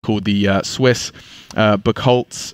called the Swiss Buchholz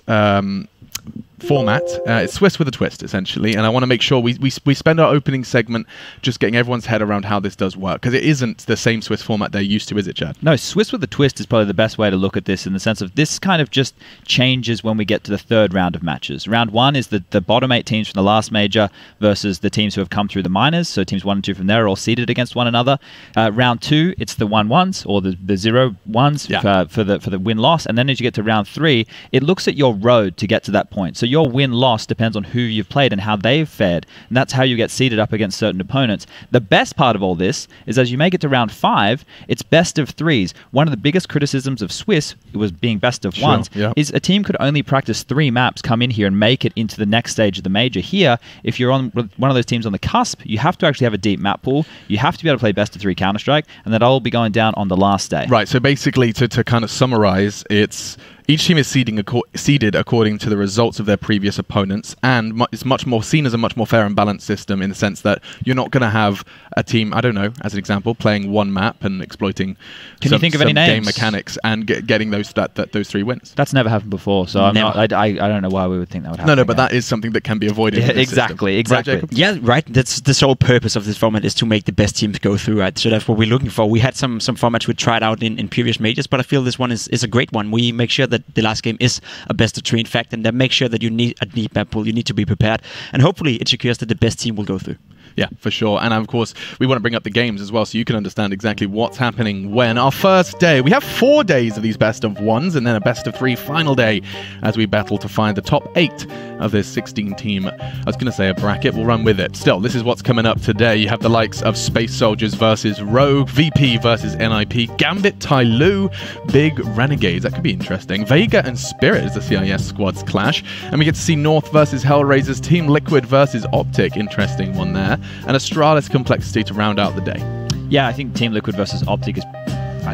format. It's Swiss with a twist, essentially, and I want to make sure we spend our opening segment just getting everyone's head around how this does work, because it isn't the same Swiss format they're used to, is it, Chad? No, Swiss with a twist is probably the best way to look at this, in the sense of this kind of just changes when we get to the third round of matches. Round 1 is the bottom 8 teams from the last major versus the teams who have come through the minors, so teams 1 and 2 from there are all seeded against one another. Round 2, it's the 1-1s, or the 0-1s for the win-loss, and then as you get to round 3, it looks at your road to get to that point. So your win-loss depends on who you've played and how they've fared, and that's how you get seeded up against certain opponents. The best part of all this is as you make it to round 5, it's best of 3s. One of the biggest criticisms of Swiss was being best of 1s, is a team could only practice 3 maps, come in here and make it into the next stage of the major. Here, if you're on one of those teams on the cusp, you have to actually have a deep map pool, you have to be able to play best of 3 Counter-Strike, and that'll all be going down on the last day. Right, so basically, to kind of summarize, it's each team is seeded according to the results of their previous opponents, and it's much more seen as a much more fair and balanced system, in the sense that you're not going to have a team, I don't know, as an example, playing one map and exploiting some game mechanics and getting those 3 wins. That's never happened before, so I don't know why we would think that would happen. No, but that is something that can be avoided. Yeah, exactly. Right, yeah, right. That's the sole purpose of this format, is to make the best teams go through, right? So that's what we're looking for. We had some formats we tried out in previous majors, but I feel this one is a great one. We make sure that the last game is a best of 3, in fact, and then make sure that you need a deep map pool. You need to be prepared, and hopefully it secures that the best team will go through. Yeah, for sure. And of course, we want to bring up the games as well, so you can understand exactly what's happening when. Our first day, we have 4 days of these best of 1s, and then a best of 3 final day as we battle to find the top 8 of this 16-team, I was going to say a bracket, we'll run with it. Still, this is what's coming up today. You have the likes of Space Soldiers versus Rogue, VP versus NIP, Gambit, TYLOO, Big Renegades. That could be interesting. Vega and Spirit as the CIS squads clash. And we get to see North versus HellRaisers, Team Liquid versus OpTic. Interesting one there. And Astralis complexity to round out the day. Yeah, I think Team Liquid versus OpTic is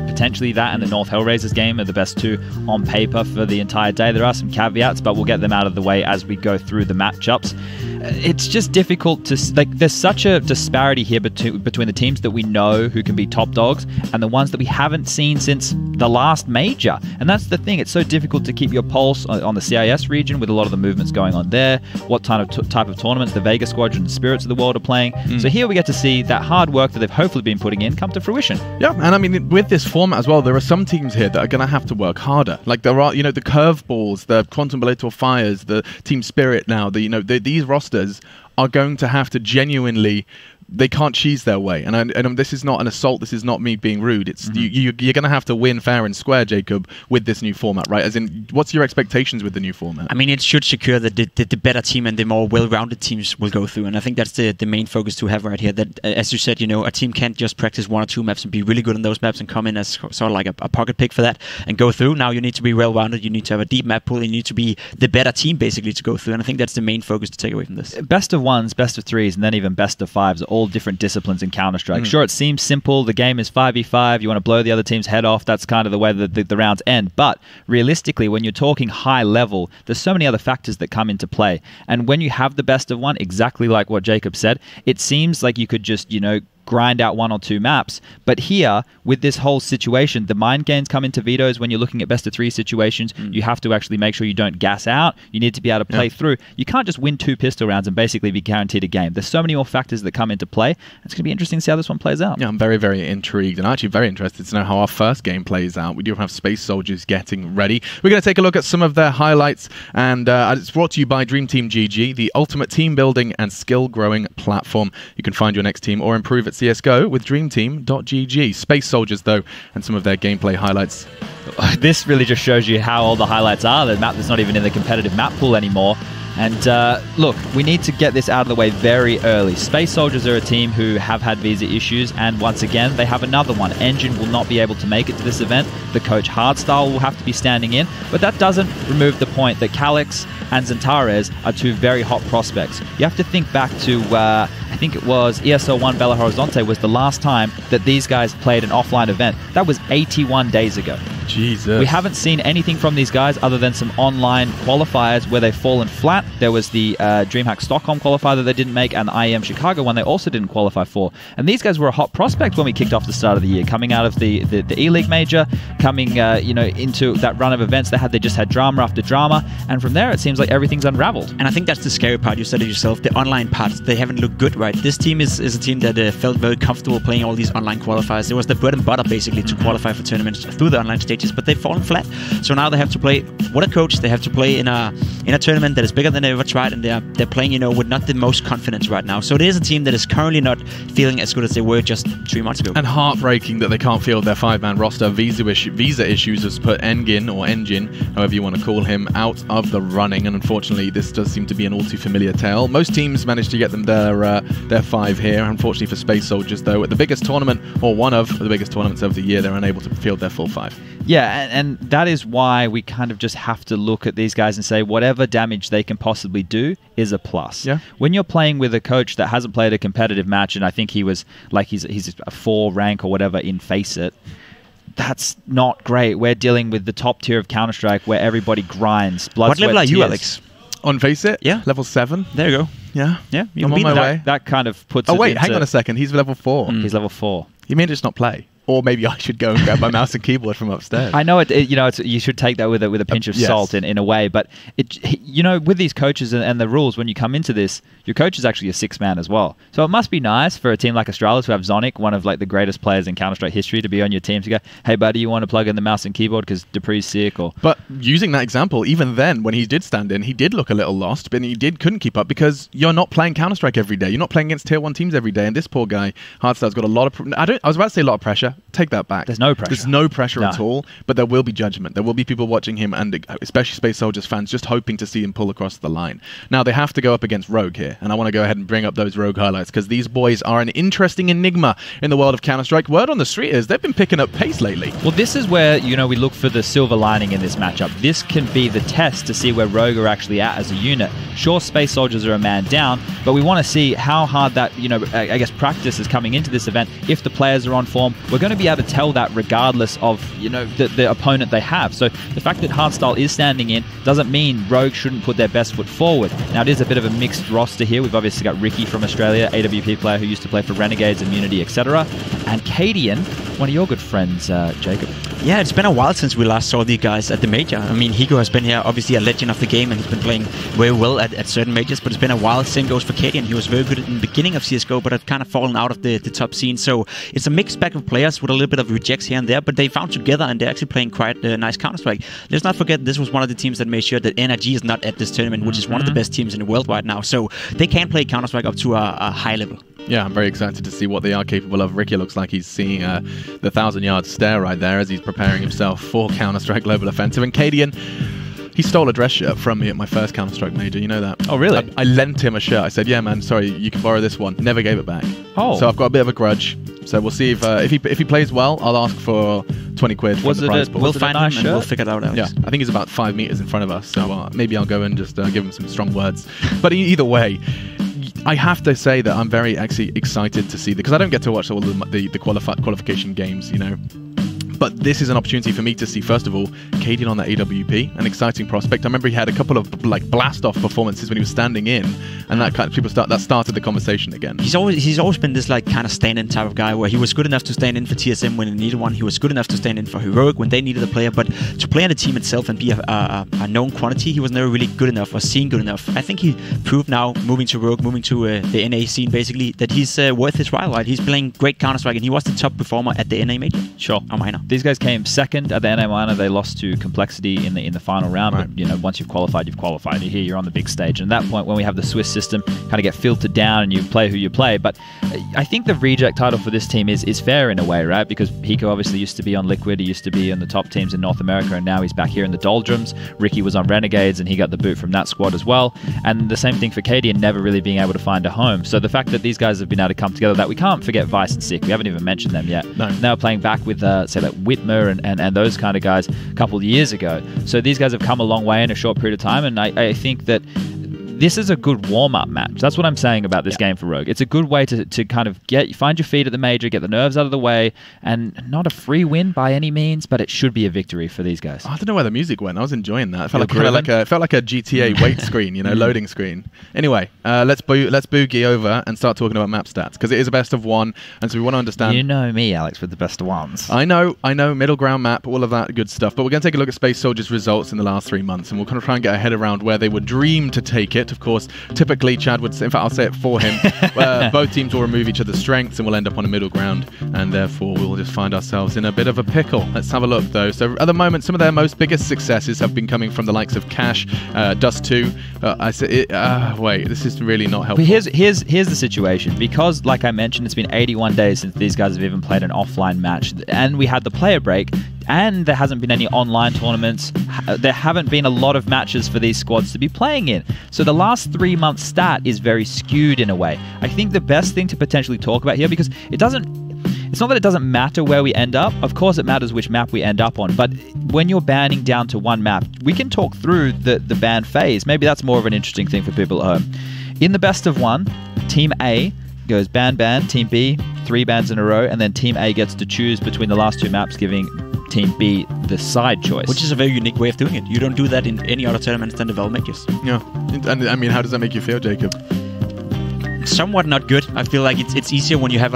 potentially that, and the North HellRaisers game are the best 2 on paper for the entire day. There are some caveats, but we'll get them out of the way as we go through the matchups. It's just difficult to, there's such a disparity here between the teams that we know who can be top dogs and the ones that we haven't seen since the last major. And that's the thing, it's so difficult to keep your pulse on the CIS region with a lot of the movements going on there, what type of tournaments the Vega Squadron and Spirits of the world are playing. So here we get to see that hard work that they've hopefully been putting in come to fruition. Yeah, and I mean, with this format as well, there are some teams here that are going to have to work harder. Like there are, the curveballs, the Quantum Belator Fires, the Team Spirit now, these rosters are going to have to genuinely, they can't cheese their way. And this is not an assault. This is not me being rude. It's you're going to have to win fair and square, Jacob, with this new format, right? As in, what's your expectations with the new format? I mean, it should secure that the better team and the more well-rounded teams will go through. And I think that's the main focus to have right here. That, as you said, a team can't just practice 1 or 2 maps and be really good on those maps and come in as sort of like a pocket pick for that and go through. Now you need to be well-rounded. You need to have a deep map pool. You need to be the better team, basically, to go through. And I think that's the main focus to take away from this. Best of 1s, best of 3s, and then even best of 5s are all different disciplines in Counter-Strike. Sure, it seems simple. The game is 5v5. You want to blow the other team's head off. That's kind of the way that the rounds end. But realistically, when you're talking high level, there's so many other factors that come into play. And when you have the best of 1, exactly like what Jacob said, it seems like you could just, grind out 1 or 2 maps. But here, with this whole situation, the mind games come into vetoes when you're looking at best of 3 situations. You have to actually make sure you don't gas out. You need to be able to play through. You can't just win 2 pistol rounds and basically be guaranteed a game. There's so many more factors that come into play. It's going to be interesting to see how this one plays out. Yeah, I'm very, very intrigued, and actually very interested to know how our first game plays out. We do have Space Soldiers getting ready. We're going to take a look at some of their highlights, and it's brought to you by Dream Team GG, the ultimate team building and skill growing platform. You can find your next team or improve at CSGO with dreamteam.gg. Space Soldiers, though, and some of their gameplay highlights. This really just shows you how all the highlights are. The map that's not even in the competitive map pool anymore. And look, we need to get this out of the way very early. Space Soldiers are a team who have had visa issues, and once again, they have another one. Engine will not be able to make it to this event. The coach Hardstyle will have to be standing in, but that doesn't remove the point that Calyx and Xantares are two very hot prospects. You have to think back to, I think it was ESL1 Belo Horizonte was the last time that these guys played an offline event. That was 81 days ago. Jesus. We haven't seen anything from these guys other than some online qualifiers where they've fallen flat. There was the DreamHack Stockholm qualifier that they didn't make, and the IEM Chicago one they also didn't qualify for. And these guys were a hot prospect when we kicked off the start of the year, coming out of the E-League major, coming into that run of events they just had drama after drama, and from there it seems like everything's unraveled. And I think that's the scary part. You said it yourself. The online parts, they haven't looked good, right? This team is a team that felt very comfortable playing all these online qualifiers. It was the bread and butter basically to qualify for tournaments through the online stages, but they've fallen flat. So now they have to play with a coach. They have to play in a tournament that is bigger than they ever tried, and they're playing with not the most confidence right now. So it is a team that is currently not feeling as good as they were just 3 months ago. And heartbreaking that they can't field their 5-man roster. Visa issues has put Engin, or Engine, however you want to call him, out of the running, and unfortunately this does seem to be an all too familiar tale. Most teams manage to get them their 5 here. Unfortunately for Space Soldiers, though, at the biggest tournament, or one of the biggest tournaments of the year, they're unable to field their full 5. Yeah, and that is why we kind of just have to look at these guys and say whatever damage they can possibly do is a plus. Yeah. When you're playing with a coach that hasn't played a competitive match, and I think he was like he's a 4 rank or whatever in FACEIT, that's not great. We're dealing with the top tier of Counter-Strike where everybody grinds. Blood, what level are you, Alex? On FACEIT? Yeah. Level 7. There you go. Yeah. Yeah. I'm on my way. That kind of puts Oh, it wait, into, hang on a second. He's level 4. He's level 4. He may just not play. Or maybe I should go and grab my mouse and keyboard from upstairs. I know you should take that with a pinch of salt in a way, but with these coaches and the rules, when you come into this, your coach is actually a 6-man as well. So it must be nice for a team like Astralis who have Zonic, one of like the greatest players in Counter-Strike history, to be on your team to go, hey buddy, you want to plug in the mouse and keyboard because Dupree's sick? But using that example, even then when he did stand in, he did look a little lost, but he couldn't keep up because you're not playing Counter-Strike every day. You're not playing against tier 1 teams every day, and this poor guy, Hardstar's got a lot of I was about to say a lot of pressure. Take that back. There's no pressure. There's no pressure at all, but there will be judgment. There will be people watching him, and especially Space Soldiers fans, just hoping to see him pull across the line. Now, they have to go up against Rogue here, and I want to go ahead and bring up those Rogue highlights, because these boys are an interesting enigma in the world of Counter-Strike. Word on the street is they've been picking up pace lately. Well, this is where, we look for the silver lining in this matchup. This can be the test to see where Rogue are actually at as a unit. Sure, Space Soldiers are a man down, but we want to see how hard that, I guess practice is coming into this event. If the players are on form, we're going to be able to tell that regardless of the opponent they have. So the fact that Hardstyle is standing in doesn't mean Rogue shouldn't put their best foot forward. Now it is a bit of a mixed roster here. We've obviously got Ricky from Australia, AWP player who used to play for Renegades, Immunity, etc. And Cadian, one of your good friends, Jacob. Yeah, it's been a while since we last saw these guys at the major. I mean, Higo has been here, obviously a legend of the game, and he's been playing very well at certain majors, but it's been a while. Same goes for Cadian. He was very good in the beginning of CSGO, but have kind of fallen out of the top scene. So it's a mixed bag of players with a little bit of rejects here and there, but they found together and they're actually playing quite nice Counter-Strike. Let's not forget this was one of the teams that made sure that NRG is not at this tournament, which is one of the best teams in the world right now. So they can play Counter-Strike up to a high level. Yeah, I'm very excited to see what they are capable of. Ricky looks like he's seeing the 1,000-yard stare right there as he's preparing himself for Counter-Strike Global Offensive. And Cadian, he stole a dress shirt from me at my first Counter-Strike major. You know that? Oh, really? I lent him a shirt. I said, yeah, man, sorry, you can borrow this one. Never gave it back. Oh. So I've got a bit of a grudge. So we'll see if he plays well, I'll ask for 20 quid from the prize pool. We'll find him and we'll figure it out. Alex. Yeah, I think he's about 5 meters in front of us. So maybe I'll go and just give him some strong words. But either way, I have to say that I'm very actually excited to see because I don't get to watch all the qualification games, But this is an opportunity for me to see, first of all, Cadian on that AWP, an exciting prospect. I remember he had a couple of blast-off performances when he was standing in, and that kind of that started the conversation again. He's always been this kind of stand-in type of guy where he was good enough to stand in for TSM when they needed one. He was good enough to stand in for Heroic when they needed a player, but to play on the team itself and be a known quantity, he was never really good enough or seen good enough. I think he proved now, moving to Rogue, moving to the NA scene, basically, that he's worth his while. Right? He's playing great Counter-Strike, and he was the top performer at the NA major. Sure. Oh, minor. These guys came second at the NA minor. They lost to Complexity in the final round. Right. But once you've qualified, you've qualified. You're here, you're on the big stage. And at that point, when we have the Swiss system, kind of get filtered down and you play who you play. But I think the reject title for this team is fair in a way, right? Because Hiko obviously used to be on Liquid. He used to be in the top teams in North America, and now he's back here in the doldrums. Ricky was on Renegades, and he got the boot from that squad as well. And the same thing for Cadian, never really being able to find a home. So the fact that these guys have been able to come together, that we can't forget Vice and Sick. We haven't even mentioned them yet. No. Now playing back with, say, like Whitmer and those kind of guys a couple of years ago. So these guys have come a long way in a short period of time, and I think that this is a good warm-up match. That's what I'm saying about this game for Rogue. It's a good way to kind of find your feet at the major, get the nerves out of the way, and not a free win by any means, but it should be a victory for these guys. I don't know where the music went. I was enjoying that. It felt like a GTA wait screen, loading screen. Anyway, let's boogie over and start talking about map stats, because it is a best of one, and so we want to understand. You know me, Alex, with the best of ones. I know, middle ground map, all of that good stuff. But we're going to take a look at Space Soldiers' results in the last 3 months, and we'll kind of try and get our head around where they would dream to take it. Of course, typically Chad would say, in fact, I'll say it for him, both teams will remove each other's strengths and we'll end up on a middle ground, and therefore we'll just find ourselves in a bit of a pickle. Let's have a look, though. So at the moment, some of their most biggest successes have been coming from the likes of Cash, Dust 2. Wait, this is really not helpful. But here's the situation. Because, like I mentioned, it's been 81 days since these guys have even played an offline match, and we had the player break, and there hasn't been any online tournaments. There haven't been a lot of matches for these squads to be playing in. So the last 3 months stat is very skewed in a way. I think the best thing to potentially talk about here, because it's not that it doesn't matter where we end up. Of course it matters which map we end up on. But when you're banning down to one map, we can talk through the ban phase. Maybe that's more of an interesting thing for people at home. In the best of one, Team A goes ban, Team B, 3 bans in a row, and then Team A gets to choose between the last 2 maps, giving Team B the side choice. Which is a very unique way of doing it. You don't do that in any other tournaments than the Val Majors. Yeah. And I mean, how does that make you feel, Jacob? Somewhat not good. I feel like it's easier when you have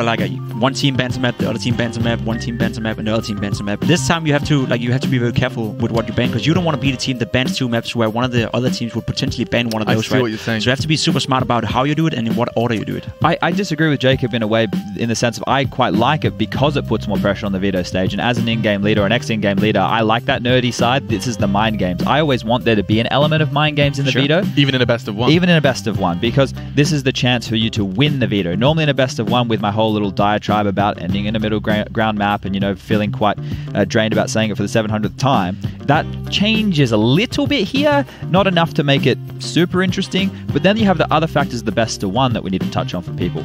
one team bans a map, the other team bans a map, one team bans a map, and the other team bans a map. This time you have to be very careful with what you ban, because you don't want to be the team that bans 2 maps where one of the other teams would potentially ban one of those. I see what you're saying. So you have to be super smart about how you do it and in what order you do it. I disagree with Jacob in a way, in the sense of I quite like it because it puts more pressure on the veto stage, and as an in-game leader or an ex-in-game leader, I like that nerdy side. This is the mind games. I always want there to be an element of mind games in the veto. Even in a best of one. Even in a best of one, because this is the chance for you to win the veto. Normally in a best of one, with my whole little diatribe about ending in a middle ground map and, feeling quite drained about saying it for the 700th time, that changes a little bit here. Not enough to make it super interesting, but then you have the other factors of the best of one that we need to touch on for people.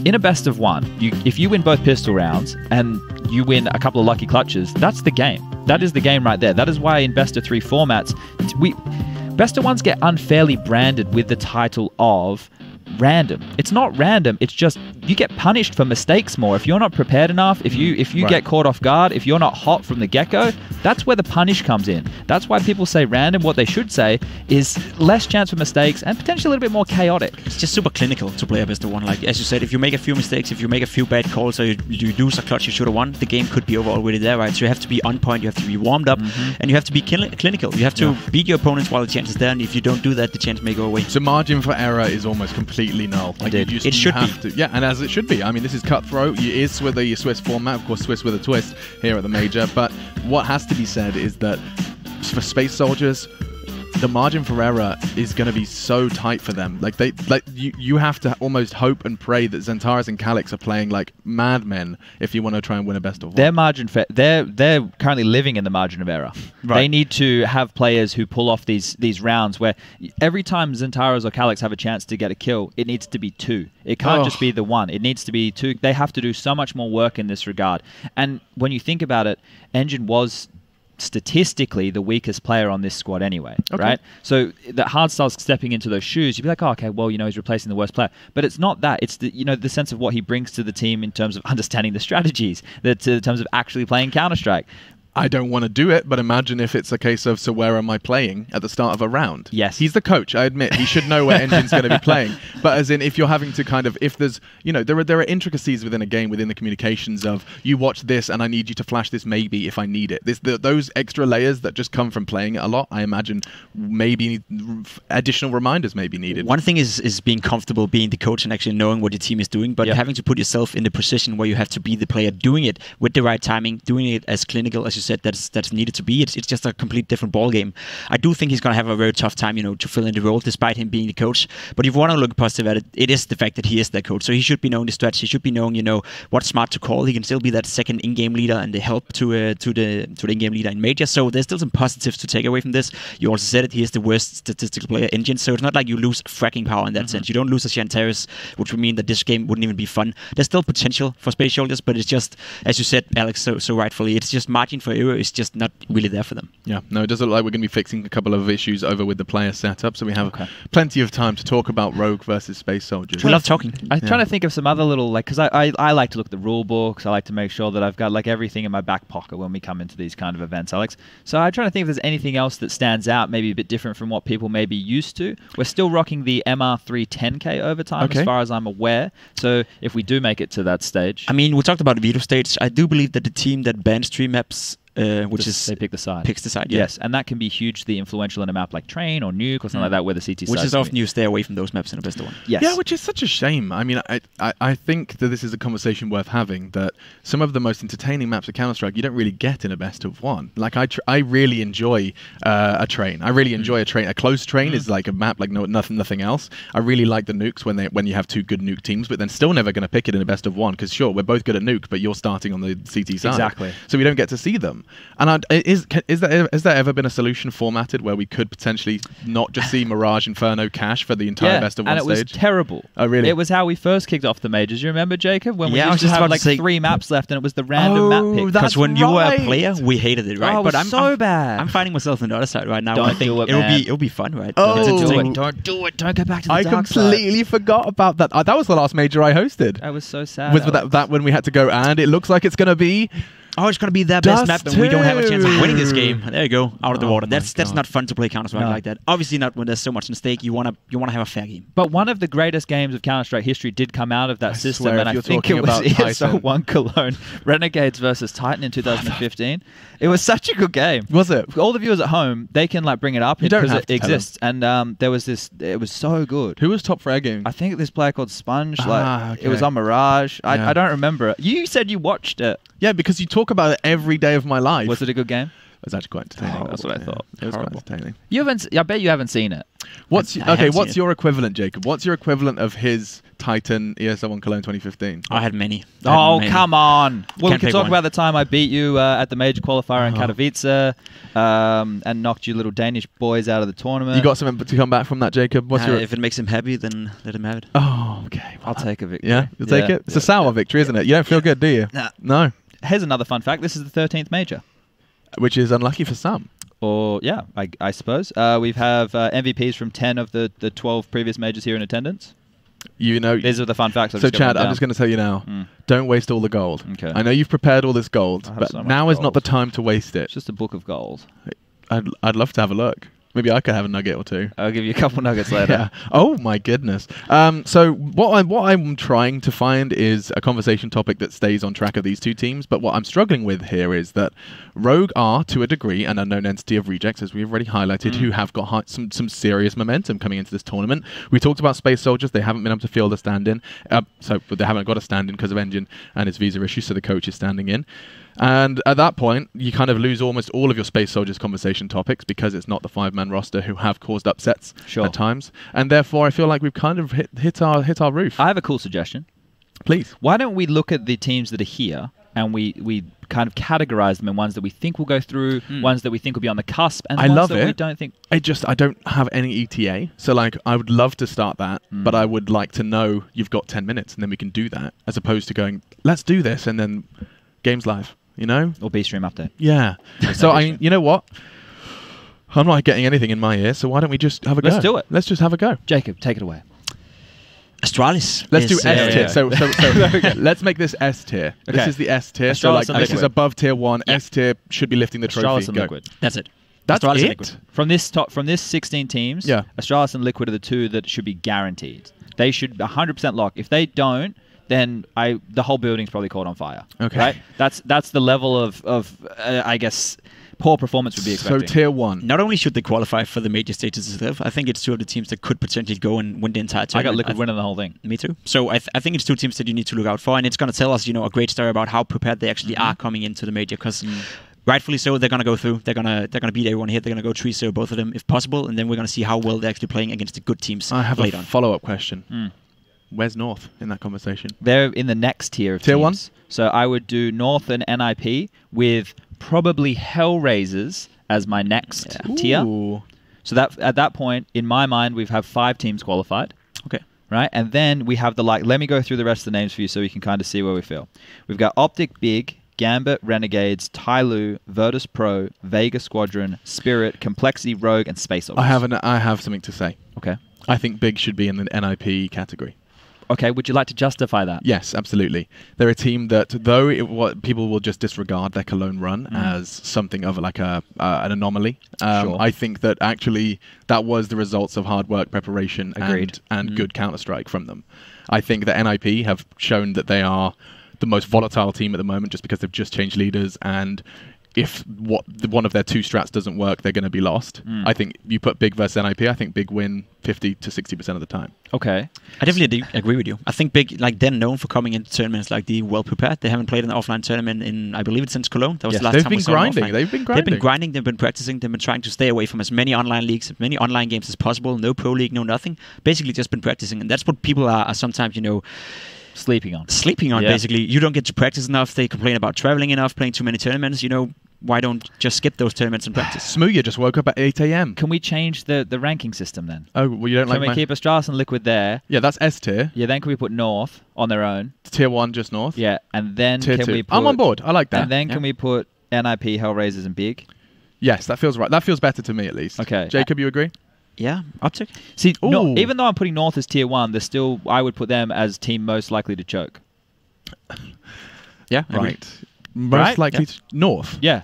In a best of one, if you win both pistol rounds and you win a couple of lucky clutches, that's the game. That is the game right there. That is why in best of 3 formats, best of ones get unfairly branded with the title of random. It's not random, it's just you get punished for mistakes more. If you're not prepared enough, if you right. Get caught off guard, if you're not hot from the get-go, that's where the punish comes in. That's why people say random. What they should say is less chance for mistakes and potentially a little bit more chaotic. It's just super clinical to play a best of one. Like, as you said, if you make a few mistakes, if you make a few bad calls, or you lose a clutch you should have won, the game could be over already there, right? So you have to be on point, you have to be warmed up, and you have to be clinical. You have to beat your opponents while the chance is there, and if you don't do that, the chance may go away. So margin for error is almost completely null. Like, it should be. Yeah, and as it should be. I mean, this is cutthroat. It is with the Swiss format, of course, Swiss with a twist here at the major. But what has to be said is that for Space Soldiers, the margin for error is going to be so tight for them. You have to almost hope and pray that Zentaris and Calyx are playing like madmen if you want to try and win a best of one. They're currently living in the margin of error. Right. They need to have players who pull off these rounds where every time Zentaris or Calyx have a chance to get a kill, it needs to be 2. It can't just be the 1. It needs to be 2. They have to do so much more work in this regard. And when you think about it, Engine was statistically the weakest player on this squad anyway, right? So that Hardstyle's stepping into those shoes, you'd be like, oh, okay, well, he's replacing the worst player. But it's not that. It's the the sense of what he brings to the team in terms of understanding the strategies, in terms of actually playing Counter-Strike. I don't want to do it, but imagine if it's a case of, so where am I playing at the start of a round? Yes. He's the coach, I admit. He should know where Engine's going to be playing. But as in, if you're having to kind of, if there's, there are intricacies within a game, within the communications of, you watch this and I need you to flash this maybe if I need it. Those extra layers that just come from playing it a lot, I imagine maybe additional reminders may be needed. One thing is being comfortable being the coach and actually knowing what your team is doing, but having to put yourself in the position where you have to be the player doing it with the right timing, doing it as clinical as you said, that's needed to be. It's just a complete different ball game. I do think he's going to have a very tough time, to fill in the role, despite him being the coach. But if you want to look positive at it, it is the fact that he is their coach. So he should be knowing the stretch. He should be knowing, what's smart to call. He can still be that second in-game leader and the help to the in-game leader in Major. So there's still some positives to take away from this. You also said it. He is the worst statistical player engine. So it's not like you lose fracking power in that sense. You don't lose a Shantaris, which would mean that this game wouldn't even be fun. There's still potential for Space Soldiers, but it's just, as you said, Alex, so rightfully, it's just margin for error is just not really there for them. Yeah, no, it does look like we're going to be fixing a couple of issues over with the player setup, so we have plenty of time to talk about Rogue versus Space Soldiers. We love talking. I'm trying to think of some other little, because I like to look at the rule books. I like to make sure that I've got everything in my back pocket when we come into these kind of events, Alex. So I'm trying to think if there's anything else that stands out, maybe a bit different from what people may be used to. We're still rocking the MR3 10K overtime, as far as I'm aware. So if we do make it to that stage, I mean, we talked about the veto stage. I do believe that the team that bans 3 maps, which is they pick the side. Picks the side, yes, and that can be hugely influential in a map like Train or Nuke or something like that, where the CT side. Which is often you stay away from those maps in a best of 1. Yes. Yeah, which is such a shame. I mean, I think that this is a conversation worth having, that some of the most entertaining maps of Counter-Strike you don't really get in a best of 1. Like, I really enjoy a Train. I really enjoy a Train. A close Train is like a map like nothing else. I really like the nukes when you have 2 good nuke teams, but then still never going to pick it in a best of 1, because sure, we're both good at nuke, but you're starting on the CT side. Exactly. So we don't get to see them. And has there ever been a solution formatted where we could potentially not just see Mirage, Inferno, Cash for the entire best of 1 stage? And it was terrible. Oh, really? It was how we first kicked off the majors. You remember, Jacob? When we used to have 3 maps left and it was the random map pick. Because when you were a player, we hated it, right? Oh, but I'm bad. I'm finding myself on the other side right now. Don't do it, it'll be fun, right? Don't do it. Don't go back to the dark side. I completely forgot about that. That was the last major I hosted. I was so sad. Was that when we had to go, and it looks like it's going to be... Oh, it's going to be their best map, and we don't have a chance of winning this game. There you go, out of the water. That's not fun to play Counter-Strike like that. Obviously not when there's so much at stake. You want to have a fair game. But one of the greatest games of Counter-Strike history did come out of that system, and I think it was ESO1 Cologne, Renegades versus Titan in 2015. It was such a good game. Was it? All the viewers at home, they can bring it up because it exists. And there was this. It was so good. Who was top frag game? I think this player called Sponge. It was on Mirage. I don't remember it. You said you watched it. Yeah, because you talk about it every day of my life. Was it a good game? It was actually quite entertaining. That's what I thought. It was quite entertaining. You haven't. I bet you haven't seen it. What's your equivalent, Jacob? What's your equivalent of his Titan ESL1 Cologne 2015? I had many. Come on. Well, we can talk one. about the time I beat you at the major qualifier in Katowice and knocked you little Danish boys out of the tournament. You got something to come back from that, Jacob? If it makes him happy, then let him have it. Oh, okay. I'll take a victory. Yeah, you'll take it? It's a sour victory, isn't it? You don't feel good, do you? No. Here's another fun fact. This is the 13th major. Which is unlucky for some. Or, yeah, I suppose. We have MVPs from 10 of the 12 previous majors here in attendance. These are the fun facts. So, Chad, I'm just going to tell you now, don't waste all the gold. Okay. I know you've prepared all this gold, but now is not the time to waste it. It's just a book of gold. I'd love to have a look. Maybe I could have a nugget or 2. I'll give you a couple nuggets later. Yeah. Oh my goodness. So what I'm trying to find is a conversation topic that stays on track of these 2 teams. But what I'm struggling with here is that Rogue are, to a degree, an unknown entity of rejects, as we've already highlighted, who have got some serious momentum coming into this tournament. We talked about Space Soldiers. They haven't been able to field a stand-in. So they haven't got a stand-in because of Engine and its visa issue, so the coach is standing in. And at that point, you kind of lose almost all of your Space Soldiers conversation topics because it's not the 5-man roster who have caused upsets at times. And therefore, I feel like we've kind of hit our roof. I have a cool suggestion. Please. Why don't we look at the teams that are here and we kind of categorize them in ones that we think will go through, ones that we think will be on the cusp, and ones that we don't think... I don't have any ETA. So, I would love to start that, but I would like to know you've got 10 minutes and then we can do that, as opposed to going, let's do this, and then game's live. Or B-stream update. Yeah. So, you know what? I'm not getting anything in my ear, so why don't we just have a go? Let's do it. Let's just have a go. Jacob, take it away. Astralis. Let's do S tier. So let's make this S tier. Okay. This is the S tier. So this is above tier 1. Yeah. S tier should be lifting the trophy. Astralis and Liquid. That's it. That's Astralis it? Liquid. From this 16 teams, Astralis and Liquid are the 2 that should be guaranteed. They should 100% lock. If they don't, then the whole building's probably caught on fire. Okay. Right? That's the level of I guess, poor performance would be expecting. So tier 1. Not only should they qualify for the major stages itself, I think it's 2 of the teams that could potentially go and win the entire tournament. I got Liquid winning the whole thing. Me too. So I think it's 2 teams that you need to look out for, and it's going to tell us, a great story about how prepared they actually are coming into the major, because rightfully so, they're gonna go through. They're gonna beat everyone here. They're gonna go 3-0 both of them if possible, and then we're gonna see how well they're actually playing against the good teams. I have a later on. follow-up question. Where's North in that conversation? They're in the next tier of Tier teams. 1? So I would do North and NIP with probably HellRaisers as my next tier. Ooh. So that at that point, in my mind, we've have 5 teams qualified. Okay. Right? And then we have the let me go through the rest of the names for you so you can kind of see where we feel. We've got OpTic Big, Gambit, Renegades, TYLOO, Virtus.pro, Vega Squadron, Spirit, Complexity, Rogue, and Space Ops. I have something to say. Okay. I think Big should be in the NIP category. Okay, would you like to justify that? Yes, absolutely. They're a team that, though people will just disregard their Cologne run as something of like an anomaly, Sure. I think that actually that was the results of hard work, preparation, and good Counter-Strike from them. I think that NIP have shown that they are the most volatile team at the moment just because they've just changed leaders, and if one of their 2 strats doesn't work, they're going to be lost. I think you put Big versus NIP, I think Big win 50 to 60% of the time. Okay. I definitely agree with you. I think Big, like, they're known for coming into tournaments like the well prepared. They haven't played an offline tournament in, I believe it's since Cologne. That was the last They've time been we saw them grinding. offline. They've been grinding. They've been practicing. They've been trying to stay away from as many online leagues, as many online games as possible. No pro league, no nothing. Basically, just been practicing, and that's what people are sometimes, Sleeping on. Basically. You don't get to practice enough. They complain about traveling enough, playing too many tournaments. Why don't just skip those tournaments and practice? Smooya just woke up at 8 a.m. Can we change the ranking system then? Oh, well, you don't Can we keep Astralis and Liquid there? Yeah, that's S tier. Yeah, then can we put North on their own? Tier 1 just North. Yeah, and then Tier can 2. we put... I'm on board. I like that. And then can we put NIP, HellRaisers, and Big? Yes, that feels right. That feels better to me at least. Okay. Jacob, you agree? Yeah, OpTic. See, even though I'm putting North as tier 1, they're still, I would put them as team most likely to choke. Yeah, right. Most likely to North. Yeah.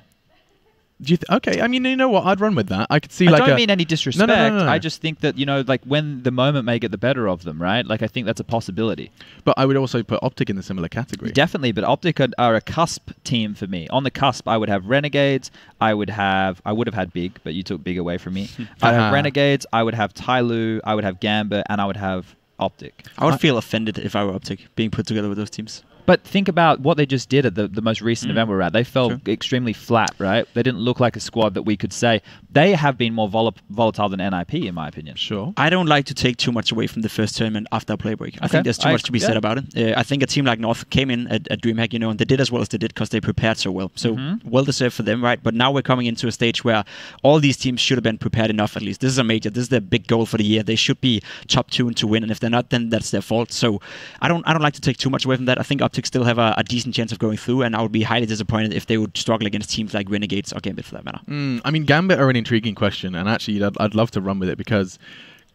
Do you okay, I mean, you know what? I'd run with that. I could see I don't mean any disrespect. No. I just think that, like when the moment may get the better of them, right? Like I think that's a possibility. But I would also put OpTic in the similar category. Definitely, but OpTic are a cusp team for me. On the cusp, I would have Renegades. I would have had Big, but you took Big away from me. I'd have Renegades. I would have TYLOO. I would have Gambit, and I would have OpTic. I would feel offended if I were OpTic being put together with those teams. But think about what they just did at the most recent event we were at. They felt extremely flat, right? They didn't look like a squad that we could say. They have been more volatile than NIP, in my opinion. Sure. I don't like to take too much away from the first tournament after a play break. I think there's too much to be said about it. I think a team like North came in at DreamHack, and they did as well as they did because they prepared so well. So well-deserved for them, right? But now we're coming into a stage where all these teams should have been prepared enough at least. This is a major. This is their big goal for the year. They should be top 2 and to win, and if they're not, then that's their fault. So I don't like to take too much away from that. I think OpTic still have a decent chance of going through, and I would be highly disappointed if they would struggle against teams like Renegades or Gambit for that matter. I mean, Gambit are an intriguing question, and actually I'd love to run with it because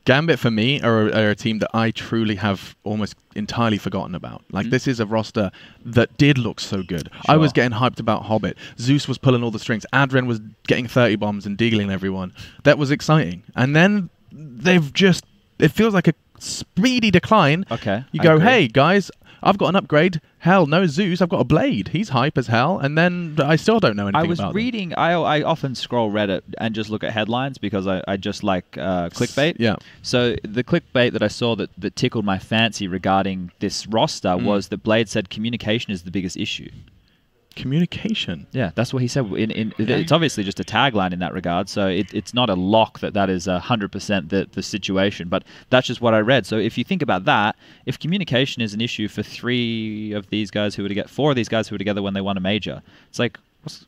Gambit for me are a team that I truly have almost entirely forgotten about. Like this is a roster that did look so good. I was getting hyped about Hobbit. Zeus was pulling all the strings. Adren was getting 30 bombs and deagling everyone. That was exciting. And then it feels like a speedy decline. Okay. You go, hey guys, I've got an upgrade. Hell, no Zeus. I've got a Blade. He's hype as hell. And then I still don't know anything about I was reading... I often scroll Reddit and just look at headlines because I just like clickbait. Yeah. So the clickbait that I saw that tickled my fancy regarding this roster was that Blade said communication is the biggest issue. Communication. Yeah, that's what he said. It's obviously just a tagline in that regard, so it's not a lock that is 100% the situation, but that's just what I read. So if you think about that, if communication is an issue for 4 of these guys who were together when they won a major, it's like,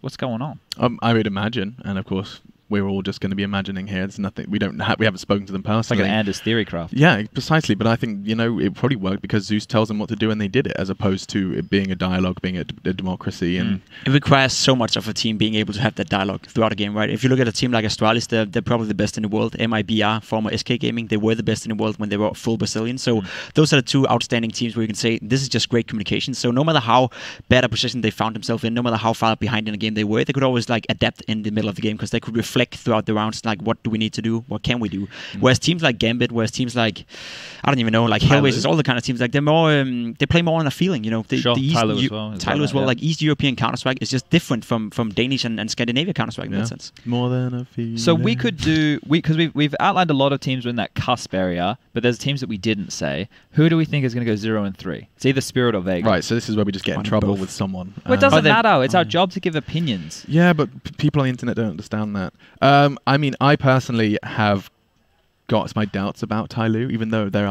what's going on? I would imagine, and of course we're all just going to be imagining here. It's nothing. We haven't spoken to them personally. It's like an Anders theory craft. Yeah, precisely. But I think it probably worked because Zeus tells them what to do and they did it, as opposed to it being a dialogue, being a democracy. And it requires so much of a team being able to have that dialogue throughout a game, right? If you look at a team like Astralis, they're probably the best in the world. MIBR, former SK Gaming, they were the best in the world when they were full Brazilian. So those are the 2 outstanding teams where you can say this is just great communication. So no matter how bad a position they found themselves in, no matter how far behind in the game they were, they could always adapt in the middle of the game because they could reflect reflect throughout the rounds, like what do we need to do, what can we do. Whereas teams like Gambit, whereas teams like, I don't even know, like HellRaisers, all the kind of teams, like they're more, they play more on a feeling, you know. TYLOO as well. Like East European Counter-Strike is just different from Danish and Scandinavia Counter-Strike in that sense. More than a feeling. So we could do, because we've outlined a lot of teams in that cusp area, but there's teams that we didn't say. Who do we think is going to go 0 and 3? It's either Spirit or Vega. Right, so this is where we just get in trouble with someone. Well, it doesn't matter. It's our job to give opinions. Yeah, but people on the internet don't understand that. I mean, I personally have got my doubts about TYLOO, even though they're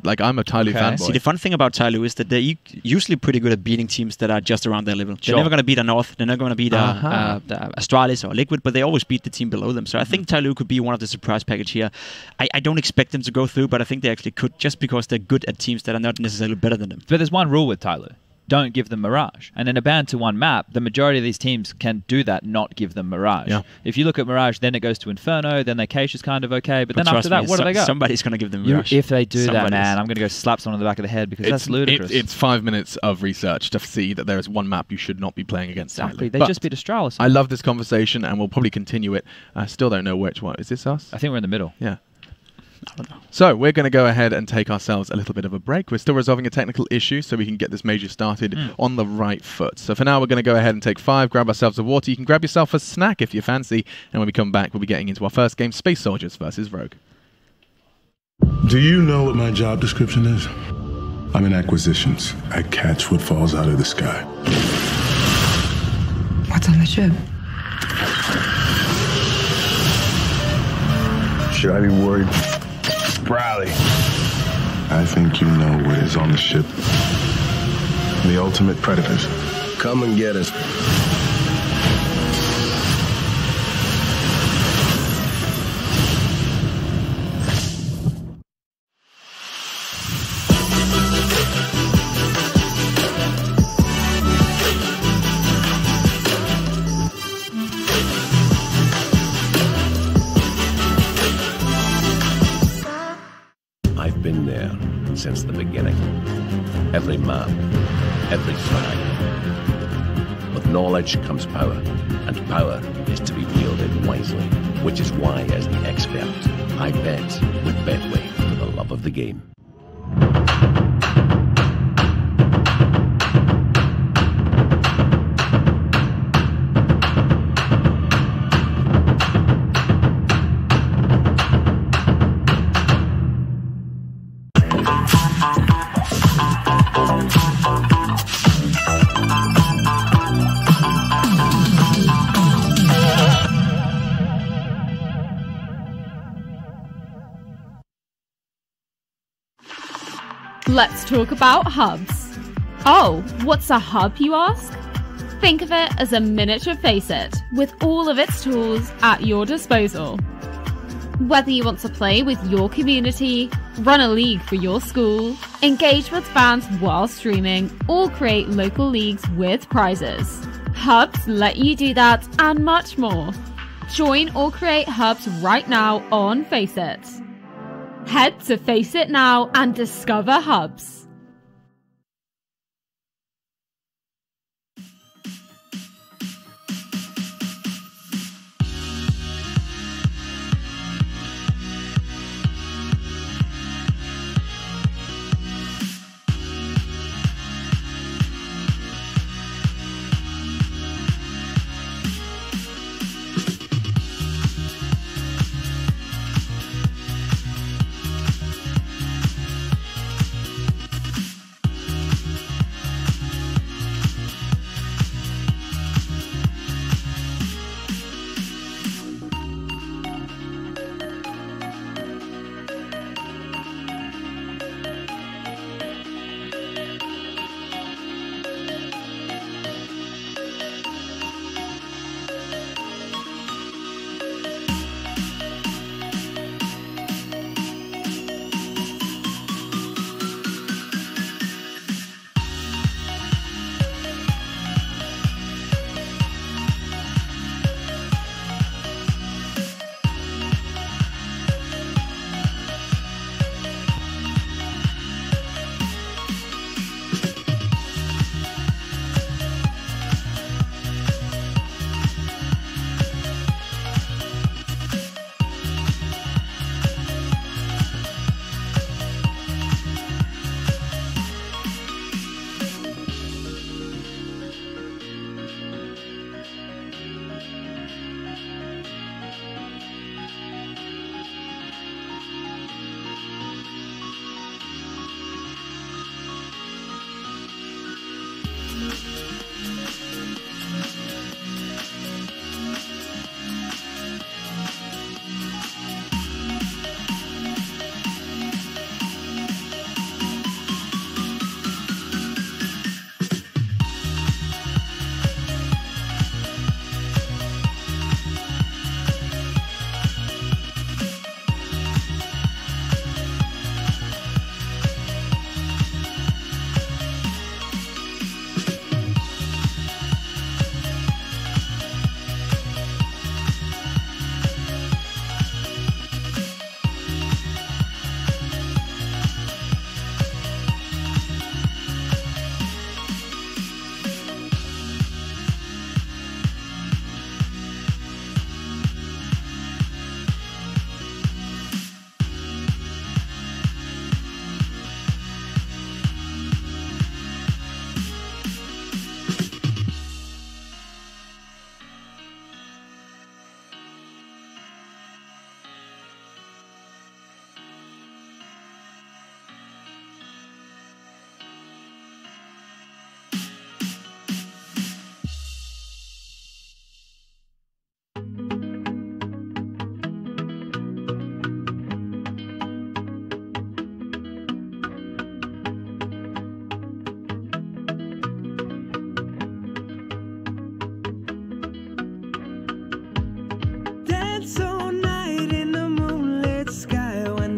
like, I'm a TYLOO fanboy. See, the fun thing about TYLOO is that they're usually pretty good at beating teams that are just around their level. They're never going to beat a North. They're not going to beat the Astralis or Liquid, but they always beat the team below them. So I think TYLOO could be one of the surprise package here. I don't expect them to go through, but I think they actually could, just because they're good at teams that are not necessarily better than them. But there's one rule with TYLOO. Don't give them Mirage. And in a band to one map, the majority of these teams can do that, not give them Mirage. Yeah. If you look at Mirage, then it goes to Inferno, then Kesh is kind of okay, but then after that, where do they go? Somebody's going to give them Mirage. If they do that, man, I'm going to go slap someone on the back of the head, because that's ludicrous. It's 5 minutes of research to see that there is one map you should not be playing against. Exactly. They just beat Astralis. I love this conversation, and we'll probably continue it. I still don't know which one. Is this us? I think we're in the middle. Yeah. I don't know. So we're going to go ahead and take ourselves a little bit of a break. We're still resolving a technical issue so we can get this major started on the right foot. So for now, we're going to go ahead and take 5, grab ourselves a water. You can grab yourself a snack if you fancy. And when we come back, we'll be getting into our first game, Space Soldiers versus Rogue. Do you know what my job description is? I'm in acquisitions. I catch what falls out of the sky. What's on the ship? Should I be worried? Rally. I think you know what is on the ship. The ultimate predators. Come and get us. I've been there since the beginning. Every map, every flag. With knowledge comes power, and power is to be wielded wisely, which is why, as the expert, I bet with Betway for the love of the game. Let's talk about hubs. Oh, what's a hub, you ask? Think of it as a miniature FACEIT with all of its tools at your disposal. Whether you want to play with your community, run a league for your school, engage with fans while streaming, or create local leagues with prizes, hubs let you do that and much more. Join or create hubs right now on FACEIT. Head to FACEIT now and discover hubs.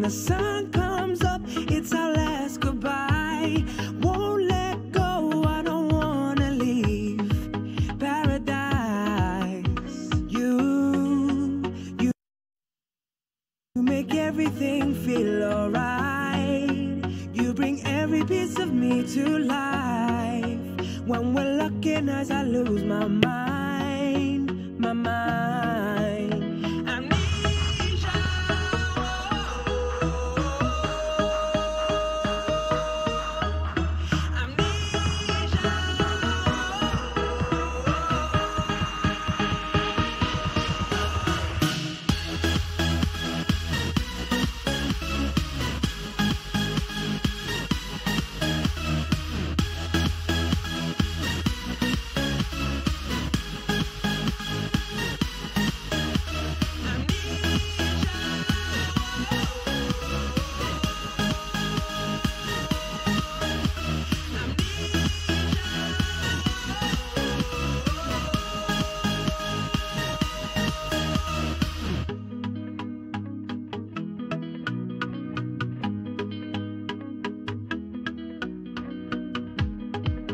the sun comes up, it's our last goodbye. Won't let go, I don't wanna leave paradise. You make everything feel alright. You bring every piece of me to life. When we're looking eyes, I lose my mind, my mind.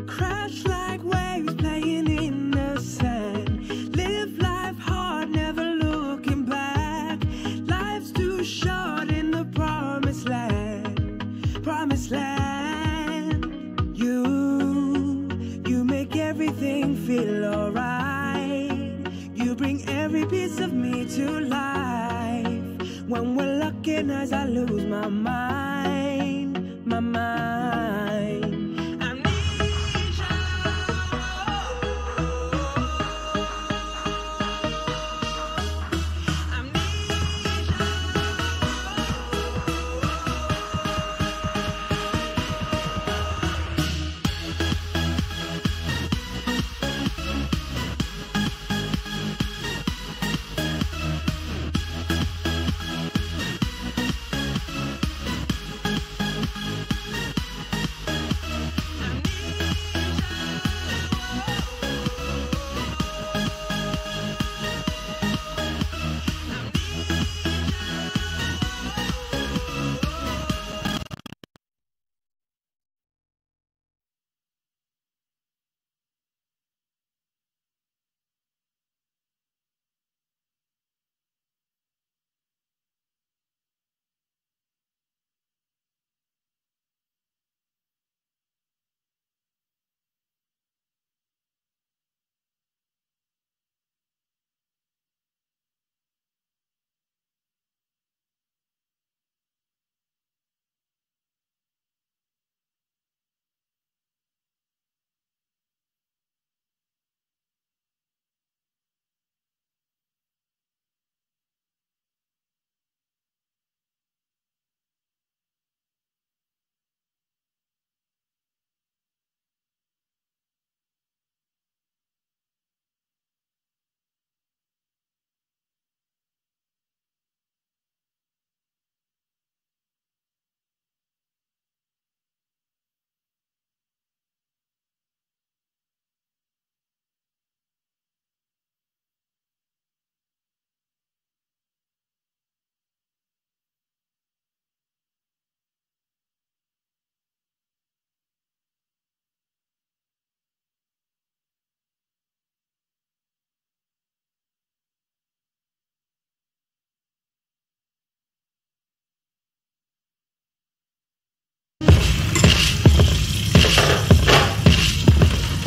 Crash like waves playing in the sand. Live life hard, never looking back. Life's too short in the promised land, promised land. You make everything feel alright. You bring every piece of me to life. When we're looking eyes, I lose my mind, my mind.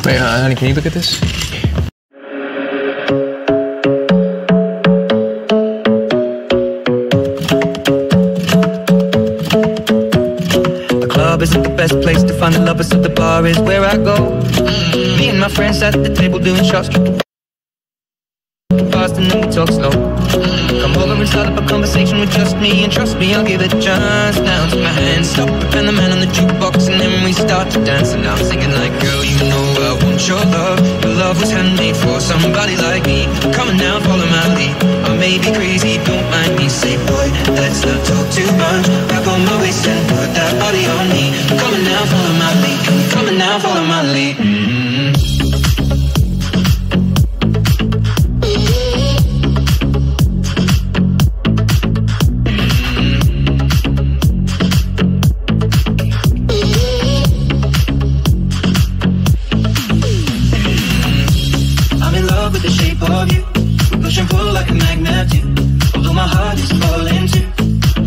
Wait, honey, can you look at this? The club isn't the best place to find the lovers, so the bar is where I go. Me and my friends at the table doing shots, fast and then we talk slow. Come over and start up a conversation with just me, and trust me, I'll give it a chance. Now take my hand, stop and the man on the jukebox, and then we start to dance. And I'm singing like, girl, you know I want your love. Your love was handmade for somebody like me. Come on now, follow my lead. I may be crazy, don't mind me. Say, boy, let's not talk too much. Grab on my waist and put that body on me. Come on now, follow my lead. Come on now, follow my lead. push and pull like a magnet do. Although my heart is falling too,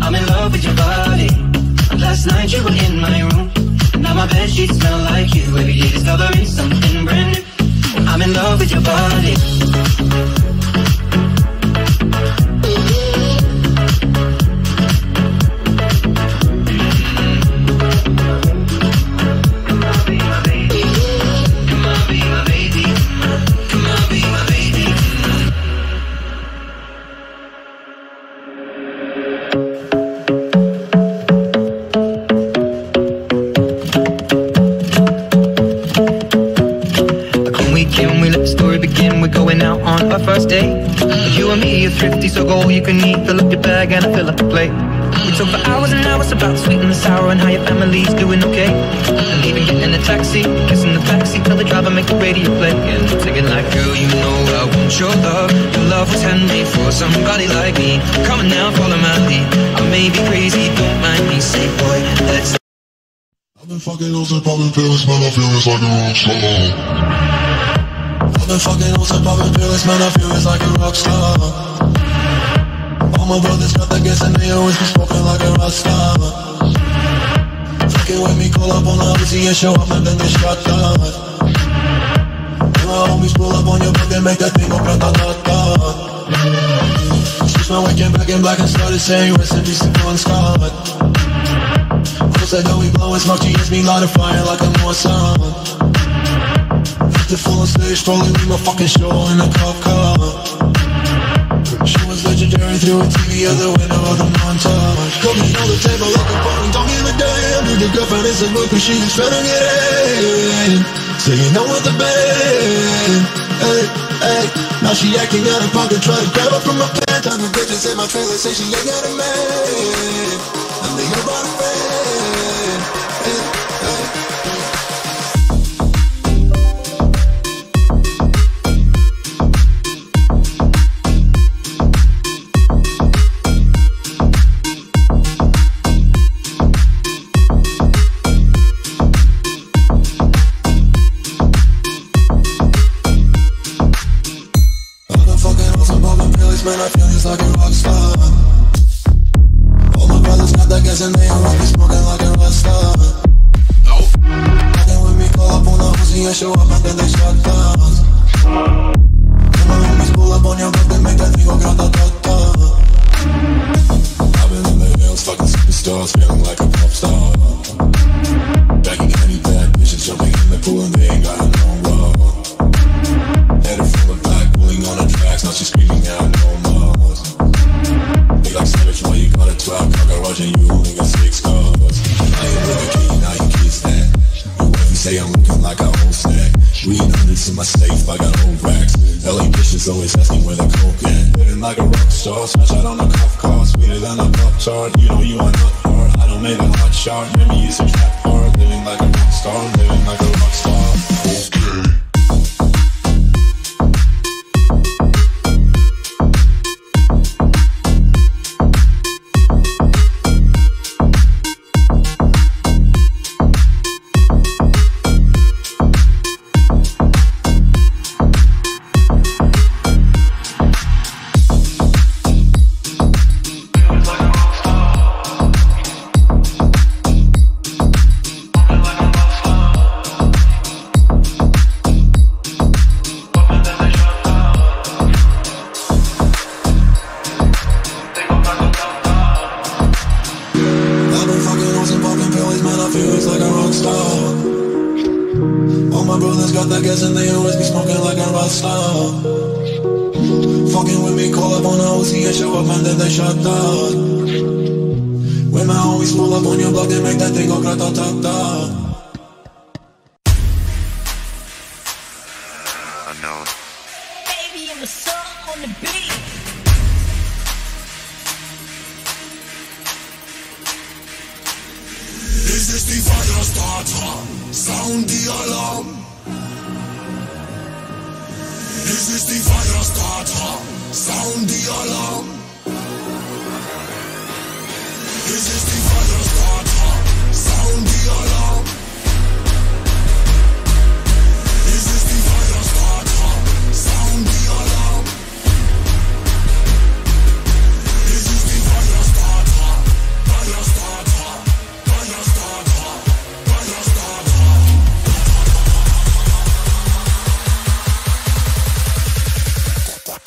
I'm in love with your body. Last night you were in my room, and now my bedsheets smell like you. Every day discovering something brand new. I'm in love with your body. First day, you and me are thrifty, so go all you can eat. Fill up your bag and I fill up the plate. We talk for hours and hours about sweet and sour and how your family's doing okay. And even getting a taxi, kissing the backseat, tell the driver make the radio play. And I'm singing like, girl, you know I want your love. Your love was handmade for somebody like me. Come on now, follow my lead. I may be crazy, don't mind me. Say, boy, let's. I've been fucking hoes and popping pills, man, I feel it's like a rock star. I've been fucking hoes and popping pills, man, I feel it's like a rock star. All my brothers got that gas and they always be smoking like a rock star. Fucking with me, call up on the Uzi and show up and then get shot down. And my homies pull up on your block and make that thing go grata-ta-ta. Switch my waking back in black and started saying rest in peace to Bon Scott. Close that door, we blowin' smoke, she hits me light a fire like a Morrison. The full on stage, strolling through my fucking show in a cop car. She was legendary through a TV out the window of the montage. Cooking on the table like a phone, don't give a damn. Dude, the girlfriend is a book, but she just trying to get in. Singing on with the band. Hey, hey. Now she acting out of pocket, trying to grab her from my pants. Time the bitches in my trailer say she ain't got a man. I'm the your body man. Hey, hey. Man, I feel just like a rock star. All my brothers got that gas and they always be smoking like a rock star. Nope. Fucking with me, call up on the Uzi and show up and then they shot down. And my homies pull up on your block, they make that thing go grata-ta-ta. I've been in the hills, fucking superstars, feeling like a pop star. Jacking any bad bitches, jumping in the pool and they ain't got no love. Headed from the back, pulling on the tracks, now she's screaming out no more. They like savage, why you got a 12 car garage and you only got 6 cars. Now you live a key, now you kiss that. Your wife, you say I'm looking like a whole stack. Green hundreds in my safe, I got old racks. LA bitches always asking where the coke at. Living like a rock star, smash out on a cuff car. Sweeter than a pop chart, you know you are not hard. I don't make a hot shot, maybe it's a trap hard. Living like a rock star, living like a rock star. Okay.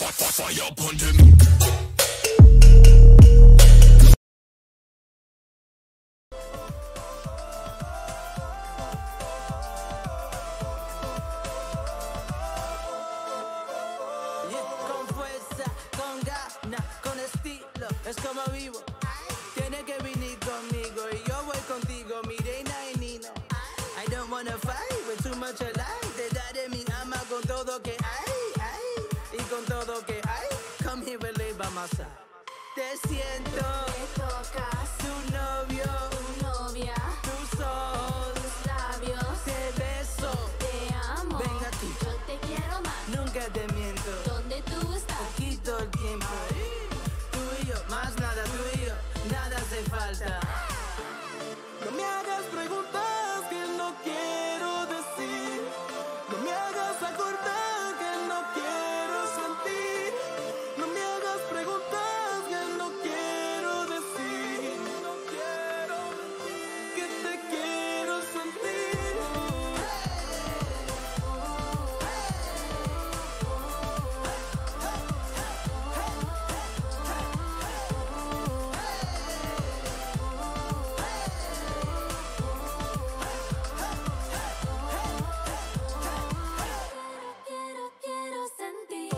Fire upon them. Con fuerza, con ganas, con estilo, es como vivo. Tiene que venir conmigo y yo voy contigo, mi reina y Nino. I don't wanna fight with too much alike. Te daré mi alma con todo que hay, y con todo que hay. Come here and live by my side. Te siento, Me tocas, tu novio, tu novia, tus ojos, tus labios, te beso, te amo, ven aquí, yo te quiero más, nunca te miento. donde tú estás, Poquito el tiempo, tú y yo, más nada, tú y yo, nada hace falta. No me hagas preguntas que no quiero decir, no me hagas acordar que no quiero sentir, no me hagas preguntas que no quiero decir, no quiero mentir, que te quiero sentir. quiero sentir.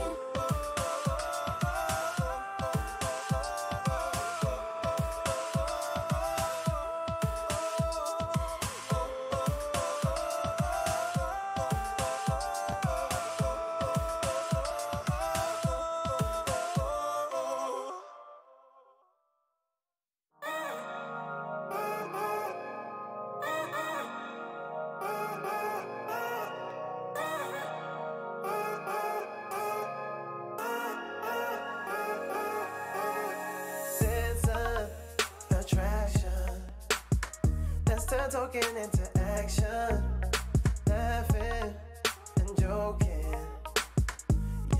Sense of attraction. Let's turn talking into action. Laughing and joking.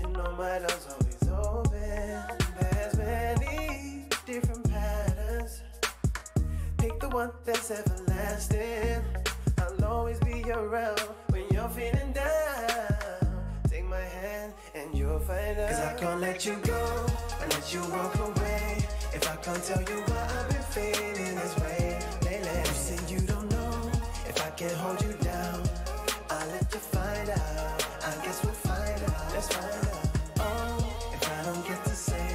You know my love's always open. There's many different patterns. Pick the one that's everlasting. I'll always be around when you're feeling down. Take my hand and you'll find out. 'Cause I can't let you go and let you walk away. If I can't tell you why I've been feeling this way lately. You say you don't know if I can hold you down. I'll let you find out. I guess we'll find out. Let's find out. Oh, if I don't get to say,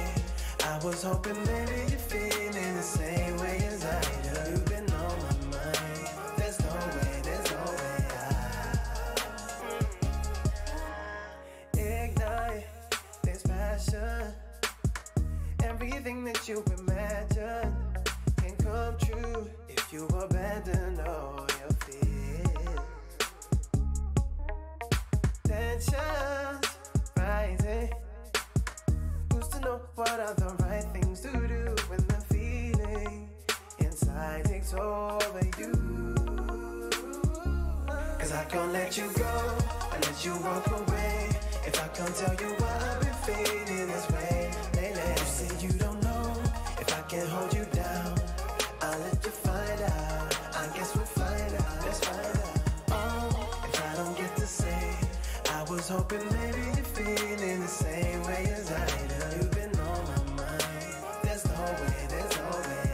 I was hoping maybe you're feeling the same way as I do. You've been on my mind. There's no way, there's no way ignite this passion. Everything that you imagine can come true if you abandon all your fears. Tensions rising. Who's to know what are the right things to do when the feeling inside takes over you? 'Cause I can't let you go and let you walk away. If I can't tell you why I've been feeling this way lately. You say you don't know if I can hold you down. I'll let you find out. I guess we'll find out. Let's find out. Oh, if I don't get to say, I was hoping maybe you're feeling the same way as I do. You've been on my mind. There's no way, there's no way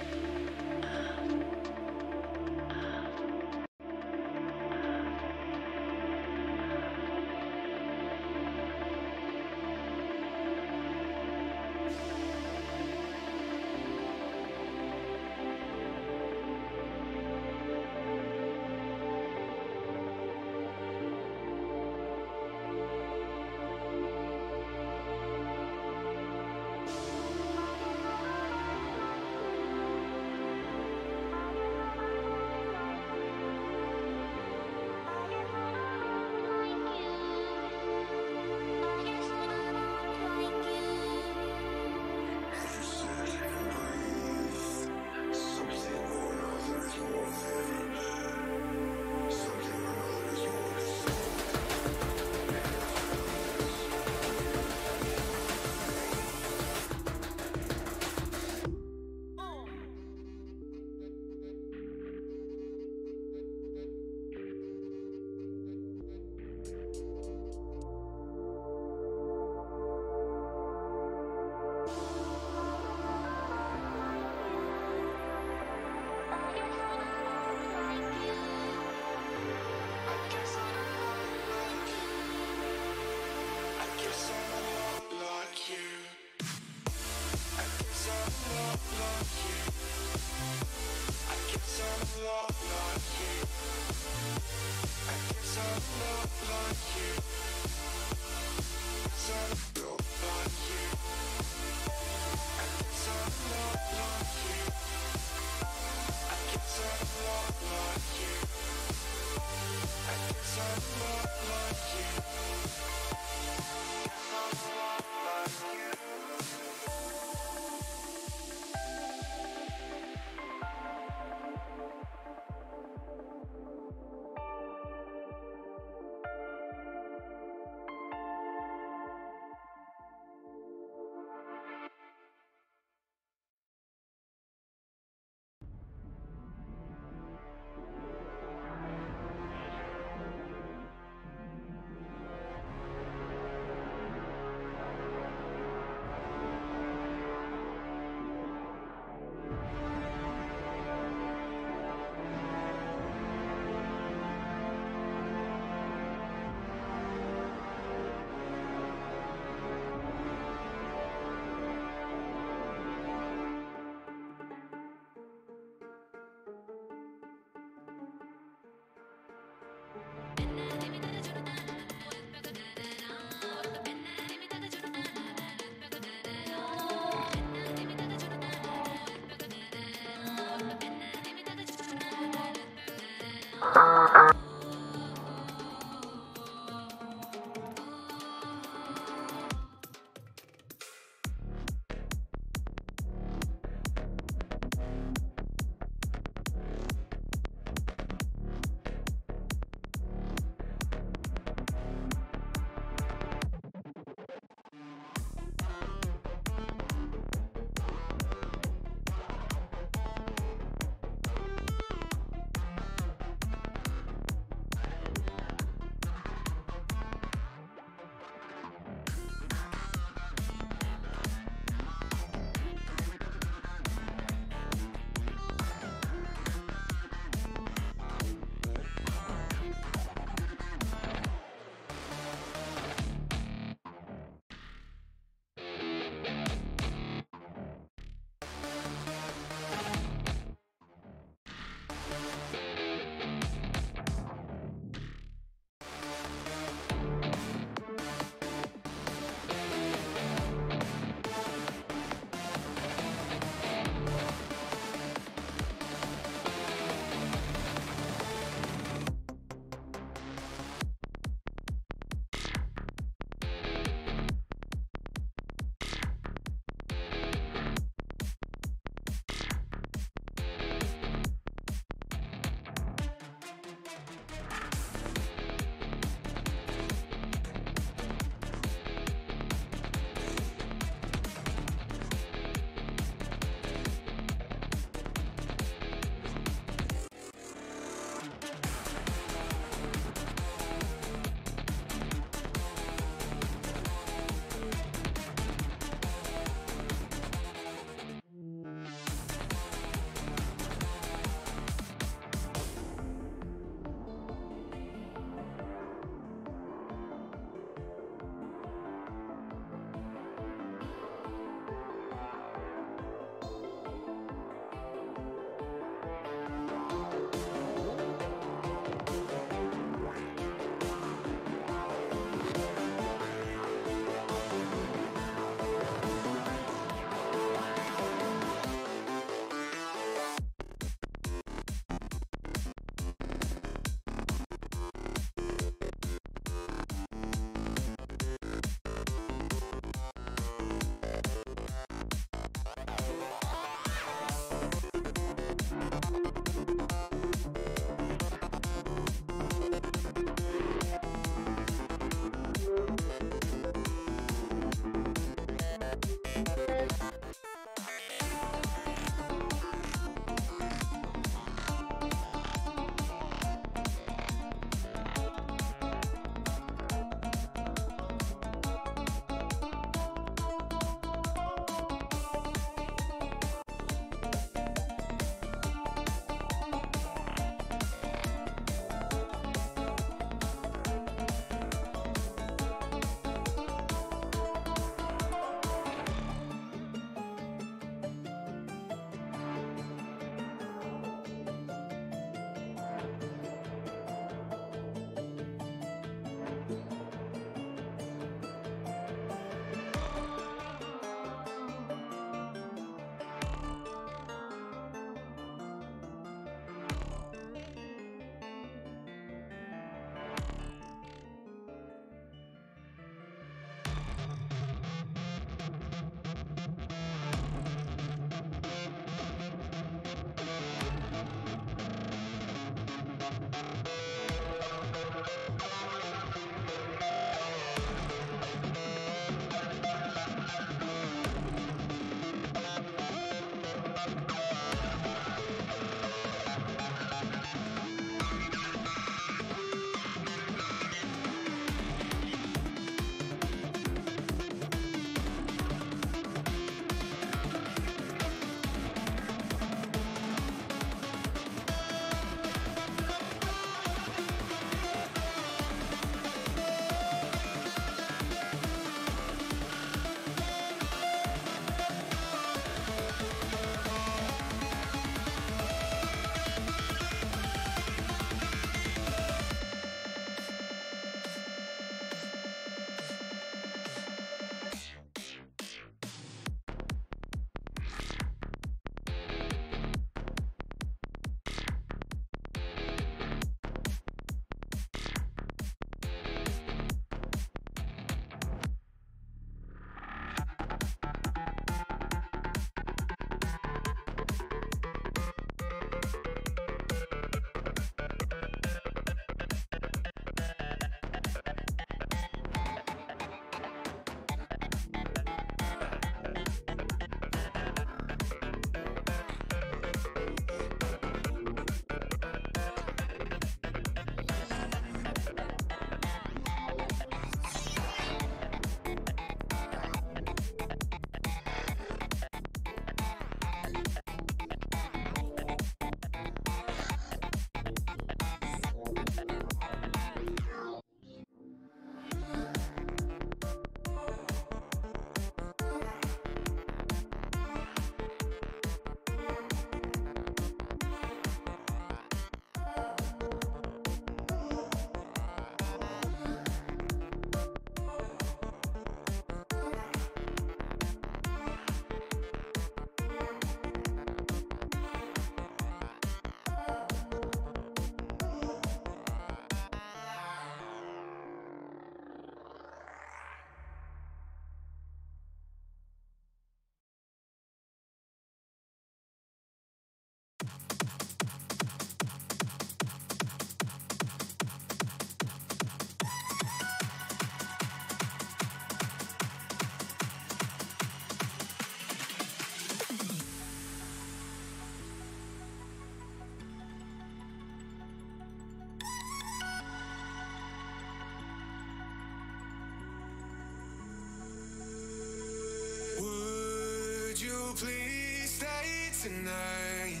please stay tonight?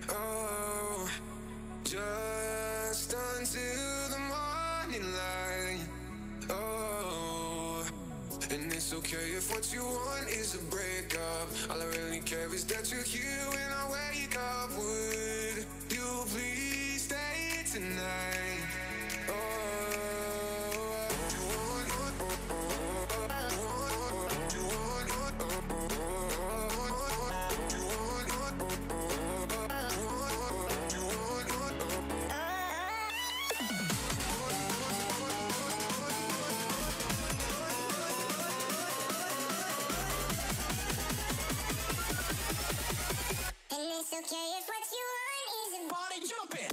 Oh, just until the morning light. Oh, and it's okay if what you want is a breakup. All I really care is that you're here when I wake up. Would you please stay tonight? It's okay if what you want is a body jumping.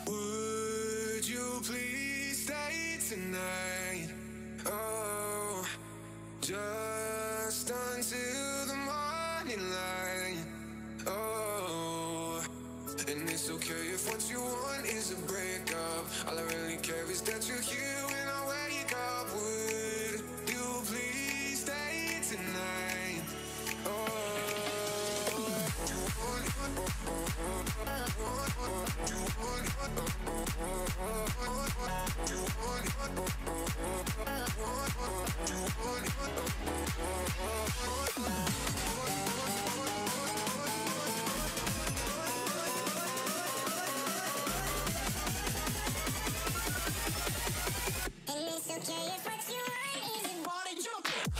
Would you please stay tonight? Oh, just until the morning light. Oh, and it's okay if what you want is a breakup. All I really care is that you're here when I wake up. Would you please stay tonight? And it's okay if what you want is a body jumping.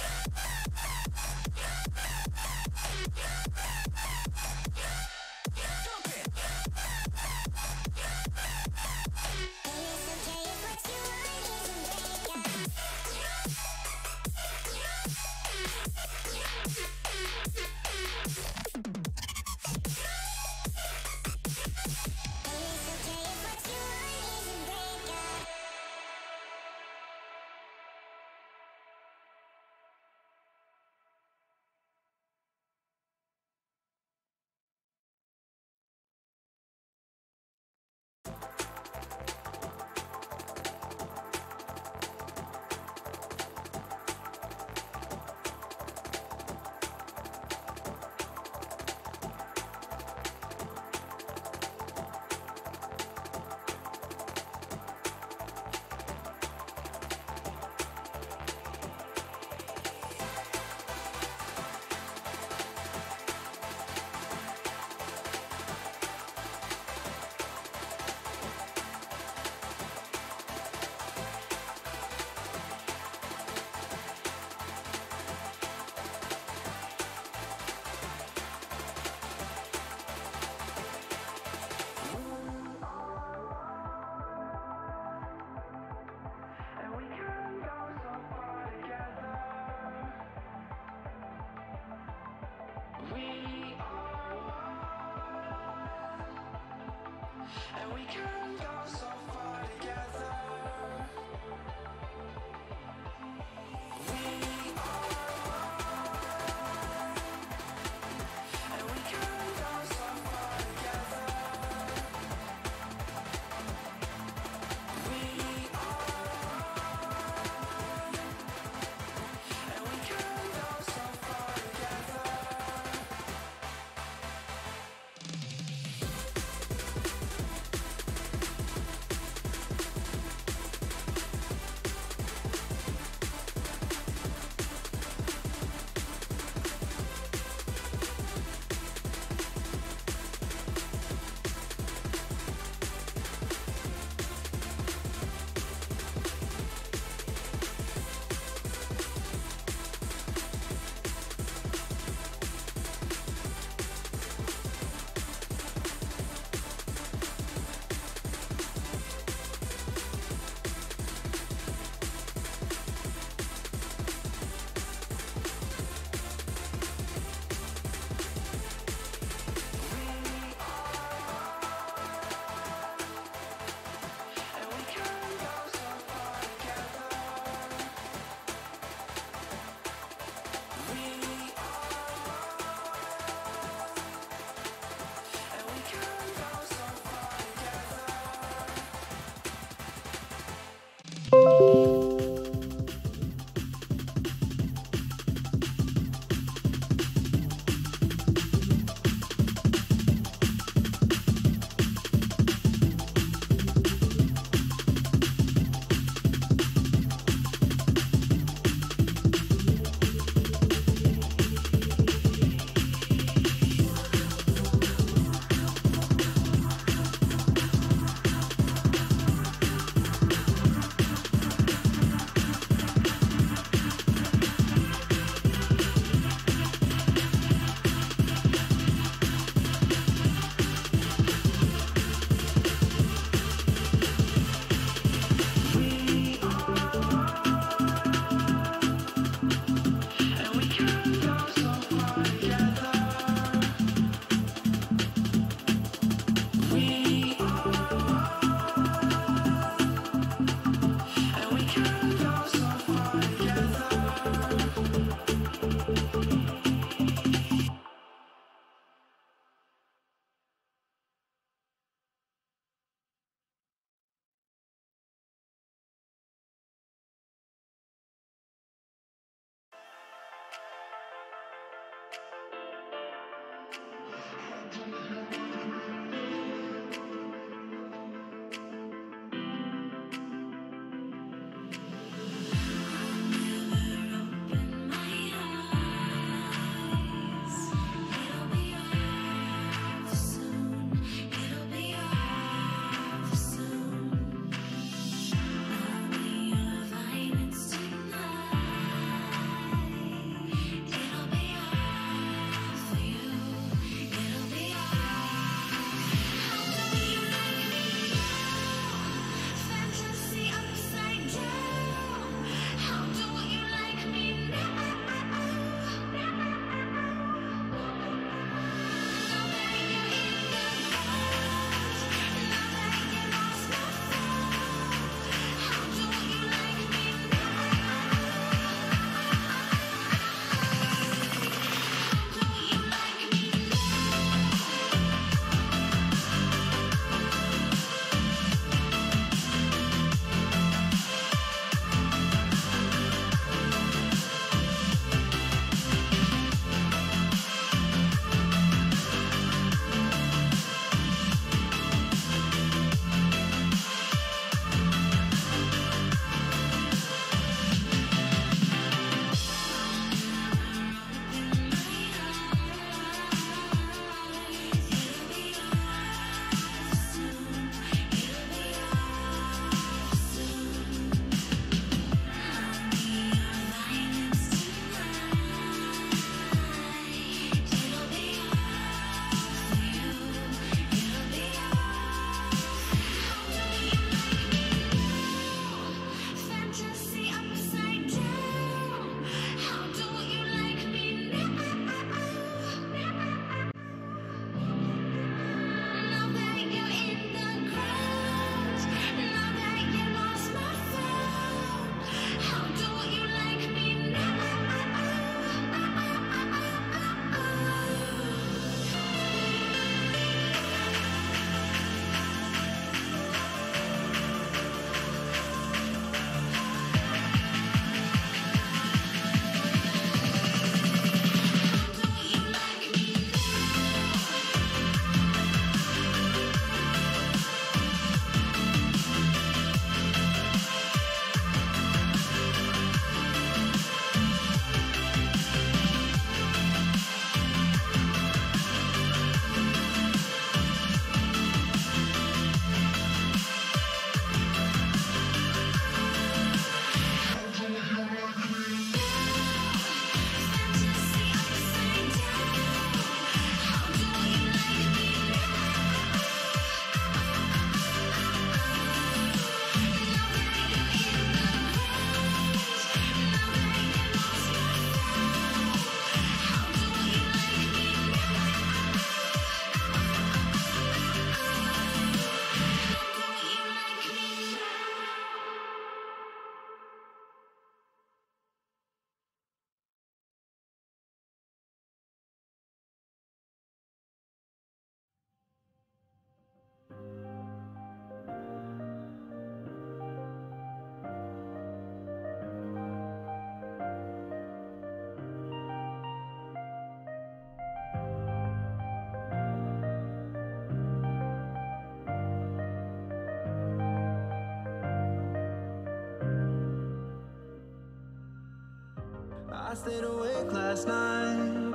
stayed awake last night,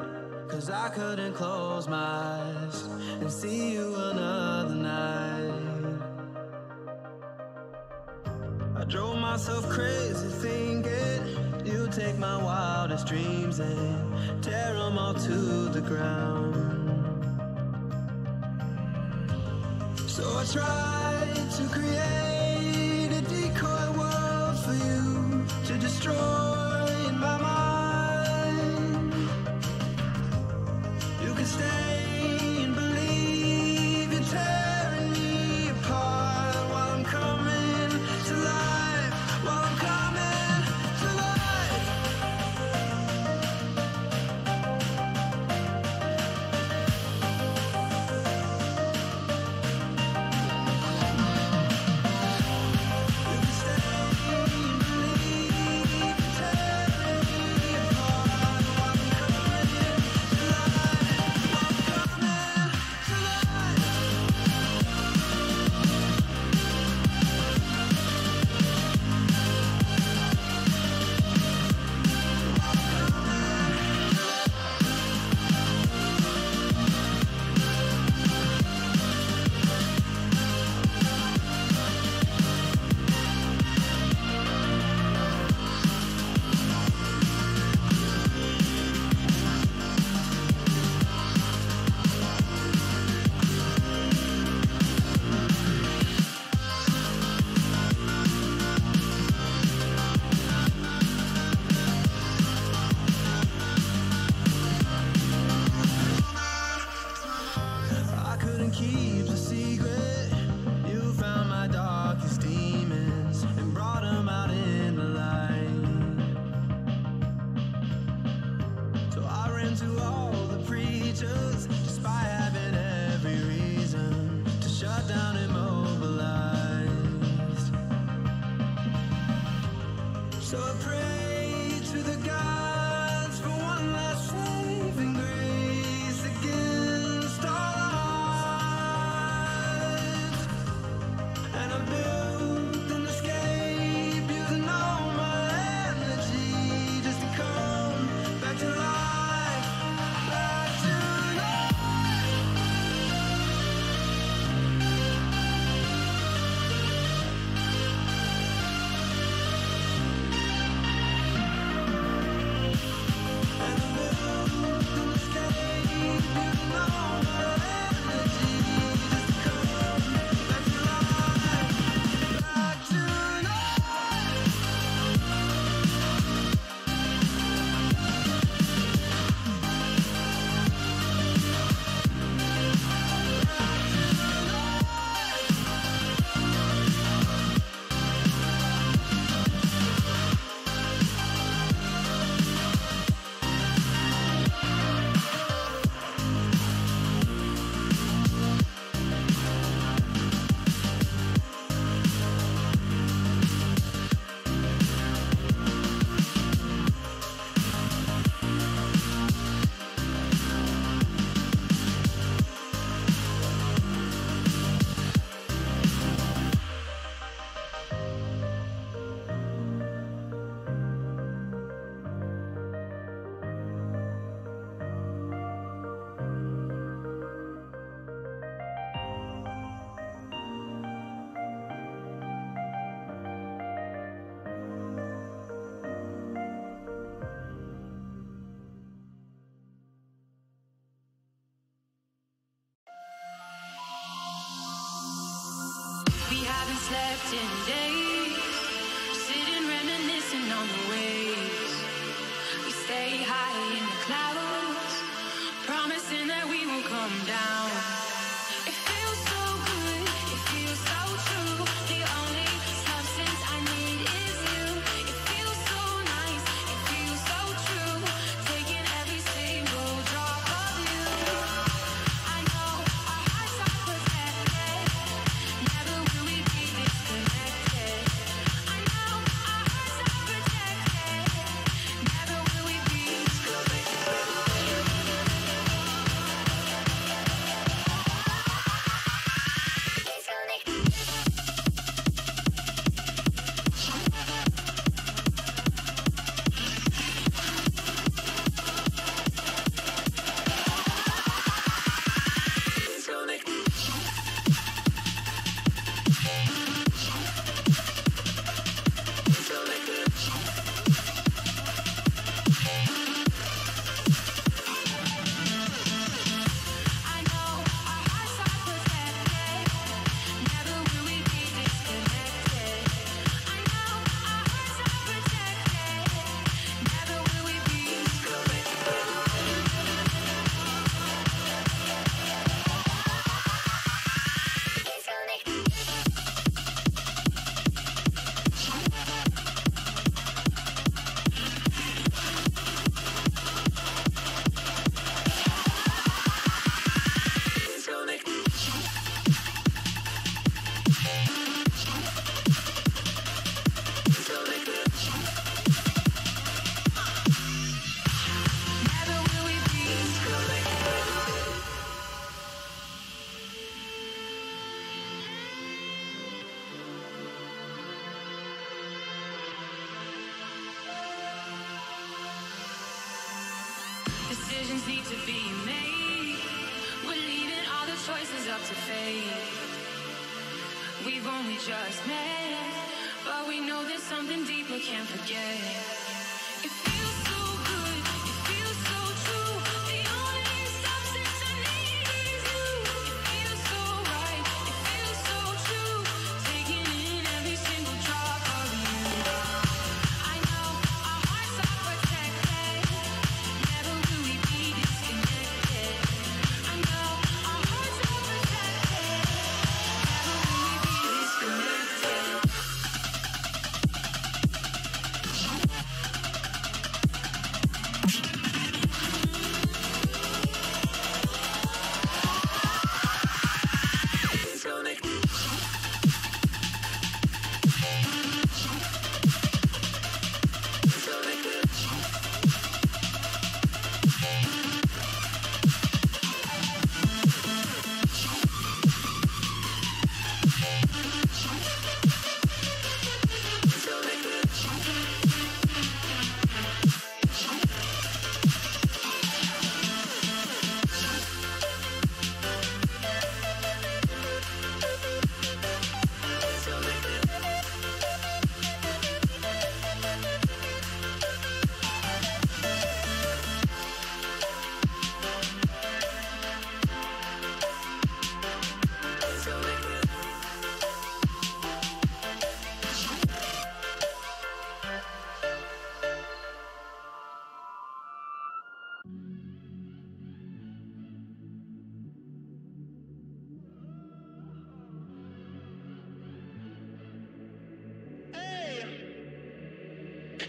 'cause I couldn't close my eyes and see you another night. I drove myself crazy thinking you'd take my wildest dreams and tear them all to the ground. So I tried to create a decoy world for you to destroy in my mind. You can stay and believe you're tearing me apart while I'm coming to life, while I'm coming to life. You can stay and believe you're tearing me apart while I'm coming to life, while I'm coming to life. I couldn't keep a secret. You found my darkest demons and brought them out in the light. So I ran to all the preachers, despite having every reason to shut down and mobilize. So I prayed to the gods for one last saving grace against all odds. And I built an escape using all my energy just to come back to life, back to life. And I built an escape using all my energy just to come back to life, back to life. We haven't slept in days, sitting reminiscing on the waves. We stay high in the clouds, promising that we will come down. It feels so good, it feels so true. The only substance I need is you. It feels so nice, it feels so true. Taking every single drop of you. I know our hearts are protected. Never will we be disconnected. I know our hearts are protected. Never will we be disconnected. decisions need to be made. We're leaving all the choices up to fate. We've only just met, but we know there's something deep we can't forget. It feels so good, it feels so true. The only substance I need is you. It feels so right, it feels so true. Taking in every single drop of you. I know our hearts are protected. Never will we be disconnected. I know our hearts are protected. Never will we be disconnected.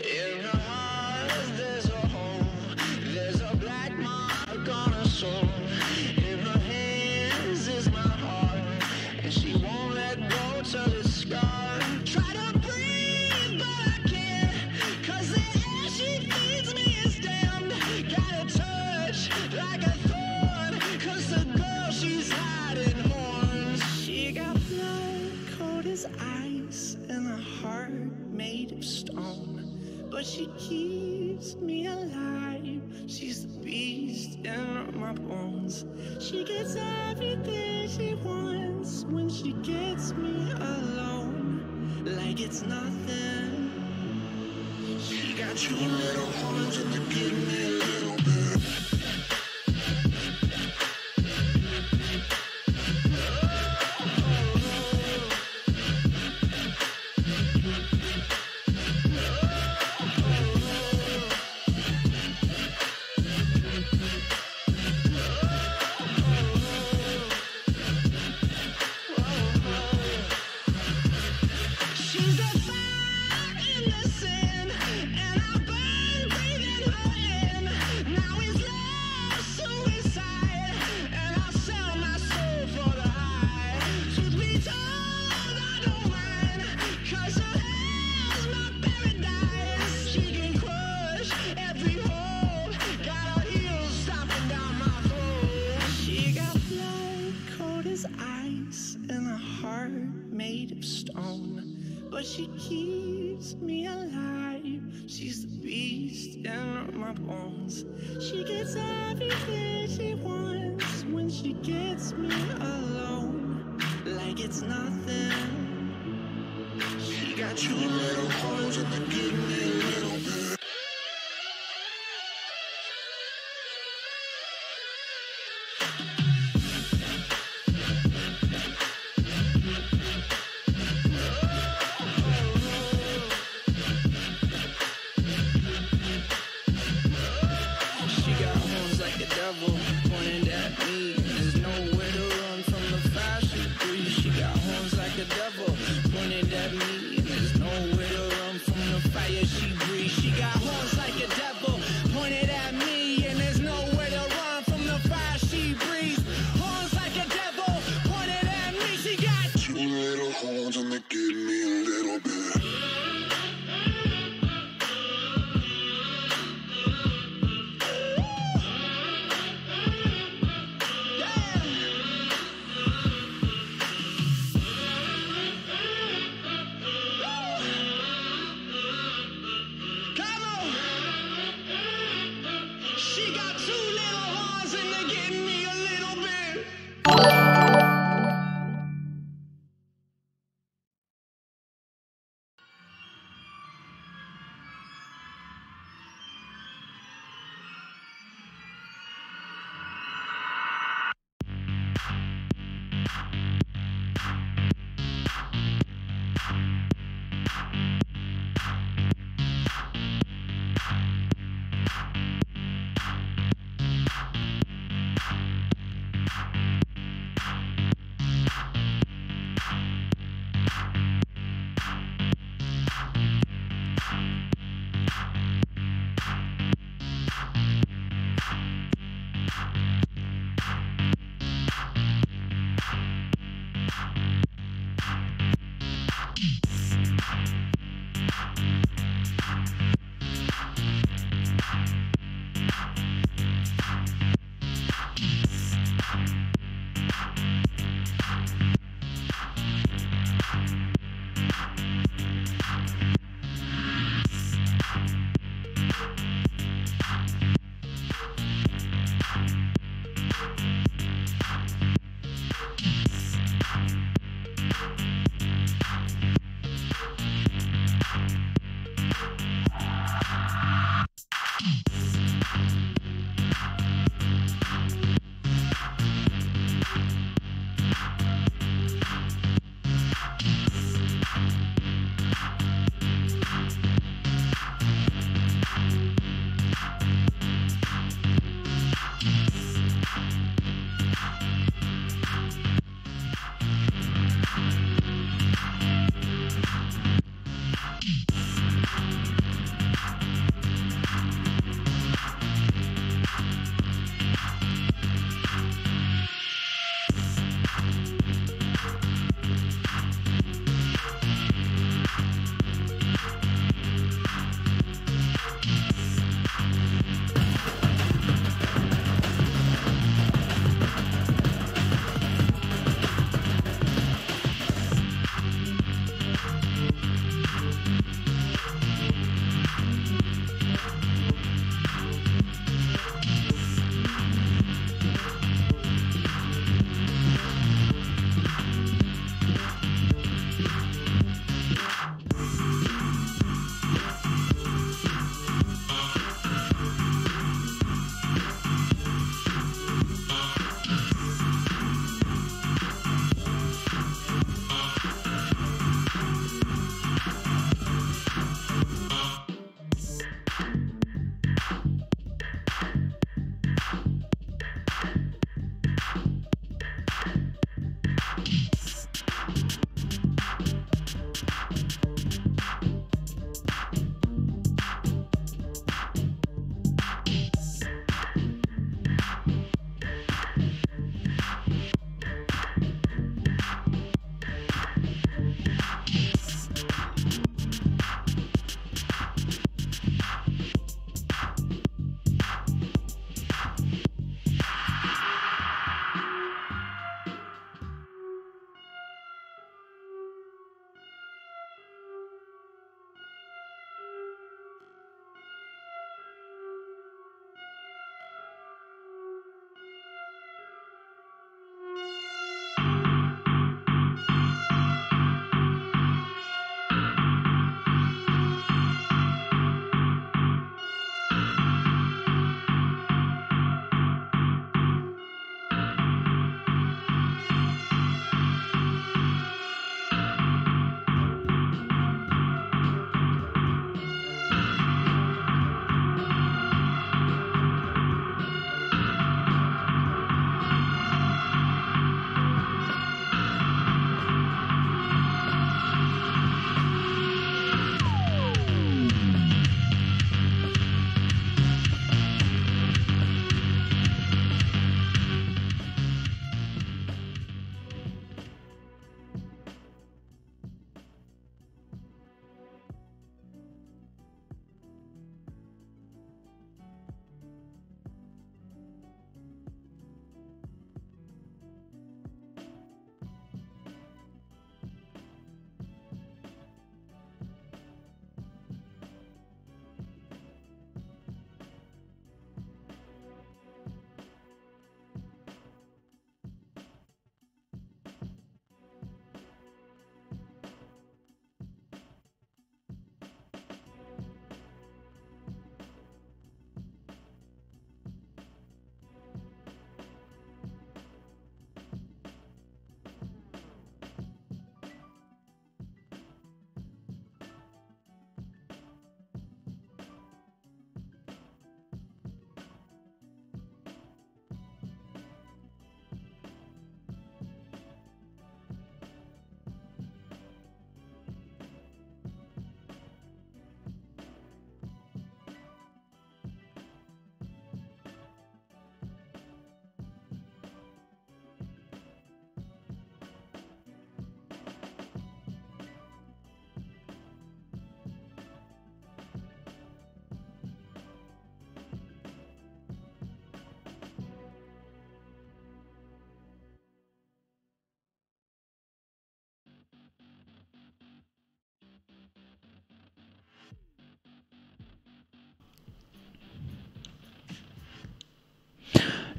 In her heart there's a hole, there's a black mark on her soul. In her hands is my heart, and she won't let go till it's scarred. Try to breathe but I can't, 'cause the air she feeds me is damned. Got a touch like a thorn, 'cause the girl she's hiding horns. She got blood cold as ice and a heart made of stone, but she keeps me alive. She's the beast in my bones. She gets everything she wants when she gets me alone, like it's nothing. She got two little horns and they give me a little bit. She's a fire in the sand, and I burn breathing her in. Now it's love suicide, and I'll sell my soul for the high. Truth be told, I don't mind, 'cause her hell's my paradise. She can crush every hole, got her heels stomping down my throat. She got blood cold as ice and a heart made of stone, but she keeps me alive. She's the beast in my bones. She gets everything she wants when she gets me alone, like it's nothing. She got two little horns and they give me a little bit. She got horns like the devil pointed at me. There's nowhere to run from the fire she breathes. She got horns like the devil pointed at me. There's nowhere to run from the fire she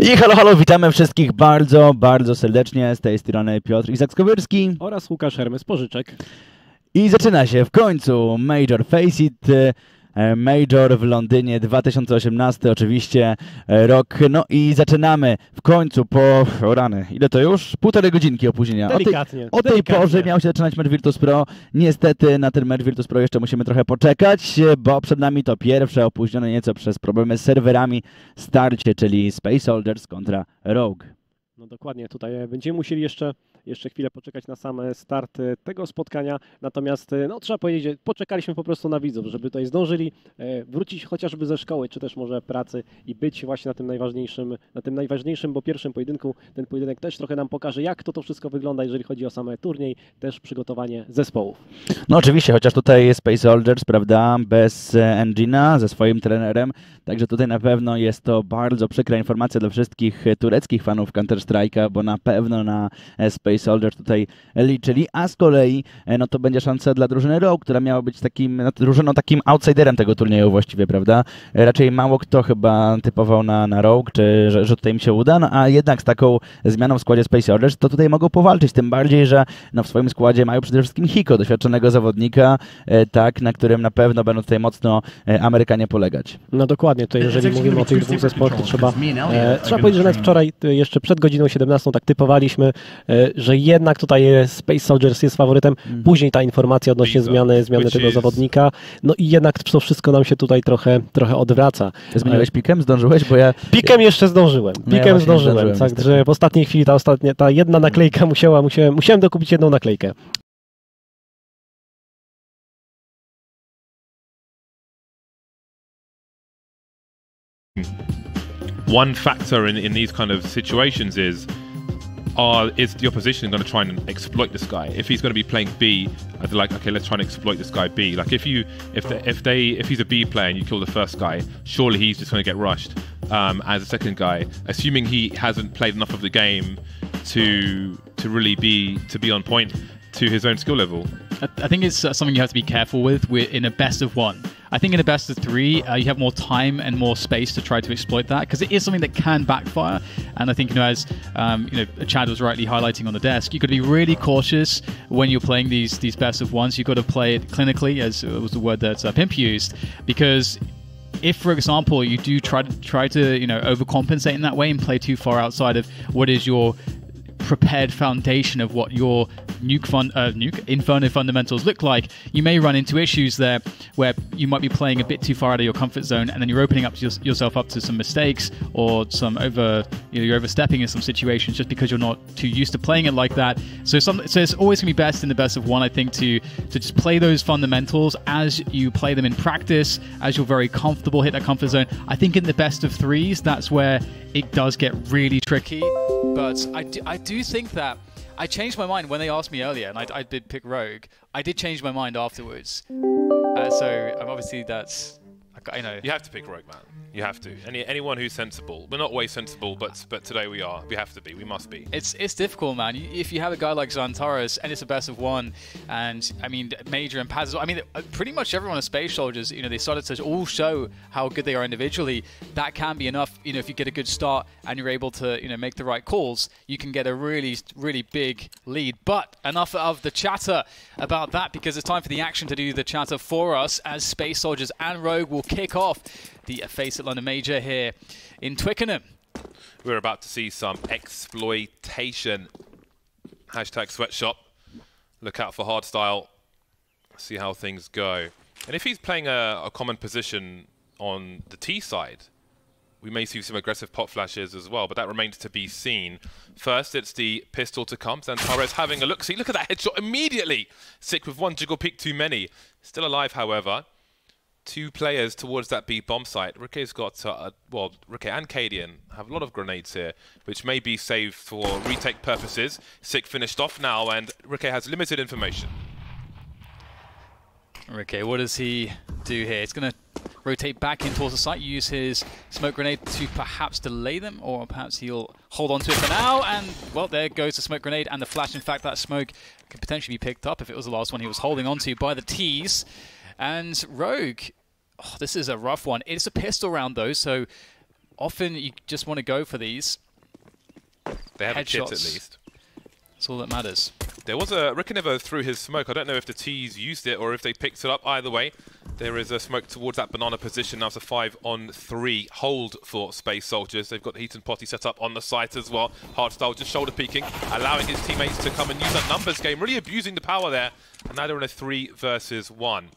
I halo, witamy wszystkich bardzo, bardzo serdecznie. Z tej strony Piotr Izak-Skowyrski oraz Łukasz Hermes-Pożyczek. I zaczyna się w końcu Major FACEIT, Major w Londynie 2018, oczywiście rok. No i zaczynamy w końcu po, rany, ile to już? 1,5 godzinki opóźnienia. Delikatnie. O tej porze miał się zaczynać mecz Virtus.pro. Niestety na ten mecz Virtus.pro jeszcze musimy trochę poczekać, bo przed nami to pierwsze opóźnione nieco przez problemy z serwerami starcie, czyli Space Soldiers kontra Rogue. No dokładnie, tutaj będziemy musieli jeszcze chwilę poczekać na sam start tego spotkania, natomiast no, trzeba powiedzieć, że poczekaliśmy po prostu na widzów, żeby tutaj zdążyli wrócić chociażby ze szkoły, czy też może pracy i być właśnie na tym najważniejszym, bo pierwszym pojedynku. Ten pojedynek też trochę nam pokaże, jak to wszystko wygląda, jeżeli chodzi o sam turniej, też przygotowanie zespołów. No oczywiście, chociaż tutaj Space Soldiers, prawda, bez Engine'a, ze swoim trenerem, także tutaj na pewno jest to bardzo przykra informacja dla wszystkich tureckich fanów Counter-Strike'a, bo na pewno na Space Soldiers tutaj liczyli, a z kolei no to będzie szansa dla drużyny Rogue, która miała być takim drużyną, takim outsiderem tego turnieju właściwie, prawda? Raczej mało kto chyba typował na Rogue, czy że tutaj im się uda, no a jednak z taką zmianą w składzie Space Soldiers to tutaj mogą powalczyć, tym bardziej, że no w swoim składzie mają przede wszystkim Hiko, doświadczonego zawodnika, tak, na którym na pewno będą tutaj mocno Amerykanie polegać. No dokładnie, to jeżeli mówimy o tych dwóch zespołach, to trzeba powiedzieć, że nawet wczoraj, jeszcze przed godziną 17 tak typowaliśmy, że jednak tutaj Space Soldiers jest faworytem. Później ta informacja odnośnie zmiany tego zawodnika. No i jednak to wszystko nam się tutaj trochę odwraca. Zmieniłeś pikiem? Zdążyłeś? Bo ja... Pikiem jeszcze zdążyłem. Pikiem zdążyłem. Także w ostatniej chwili ta jedna naklejka musiałem dokupić jedną naklejkę. One factor in these kind of situations is the opposition going to try and exploit this guy? If he's going to be playing B, they're like, okay, let's try and exploit this guy B. Like if he's a B player and you kill the first guy, surely he's just going to get rushed as a second guy, assuming he hasn't played enough of the game to really be on point to his own skill level. I think it's something you have to be careful with. We're in a best of one. I think in a best of three, you have more time and more space to try to exploit that, because it is something that can backfire. And I think, as Chad was rightly highlighting on the desk, you've got to be really cautious when you're playing these best of ones. You've got to play it clinically, as was the word that Pimp used, because if, for example, you do try to overcompensate in that way and play too far outside of what is your prepared foundation of what your Inferno fundamentals look like, you may run into issues there where you might be playing a bit too far out of your comfort zone, and then you're opening up yourself up to some mistakes or you're overstepping in some situations just because you're not too used to playing it like that. So it's always going to be best in the best of one, I think, to just play those fundamentals as you play them in practice, as you're very comfortable, hit that comfort zone. I think in the best of threes, that's where it does get really tricky. But I do think that I changed my mind when they asked me earlier, and I did pick Rogue. I did change my mind afterwards. So obviously that's, You have to pick Rogue, man. You have to. Anyone who's sensible. We're not always sensible, but today we are. We have to be. We must be. It's difficult, man. If you have a guy like Xantares and it's a best of one, and I mean Major and Paz, I mean pretty much everyone on Space Soldiers, they started to all show how good they are individually. That can be enough. If you get a good start and you're able to make the right calls, you can get a really, really big lead. But enough of the chatter about that, because it's time for the action to do the chatter for us, as Space Soldiers and Rogue will kick off the FACEIT London Major here in Twickenham. We're about to see some exploitation. Hashtag sweatshop. Look out for hardstyle. See how things go. And if he's playing a common position on the T side, we may see some aggressive pot flashes as well, but that remains to be seen. First, it's the pistol to come. Xantares having a look. See, look at that headshot immediately. Sick with one jiggle peek too many. Still alive, however. Two players towards that B bomb site. Ricke's got, Ricke and Cadian have a lot of grenades here, which may be saved for retake purposes. Sick finished off now, and Ricke has limited information. Ricke, what does he do here? He's going to rotate back in towards the site, use his smoke grenade to perhaps delay them, or perhaps he'll hold on to it for now, and, well, there goes the smoke grenade and the flash. In fact, that smoke could potentially be picked up if it was the last one he was holding on to by the T's. And Rogue, this is a rough one. It's a pistol round, though, so often you just want to go for these. They have a kit at headshots. least. That's all that matters. There was a Rickanevo through his smoke. I don't know if the T's used it or if they picked it up. Either way, there is a smoke towards that banana position. Now it's a 5-on-3 hold for Space Soldiers. They've got the Heat and Potty set up on the site as well. Hardstyle just shoulder peeking, allowing his teammates to come and use that numbers game, really abusing the power there. And now they're in a 3 versus 1.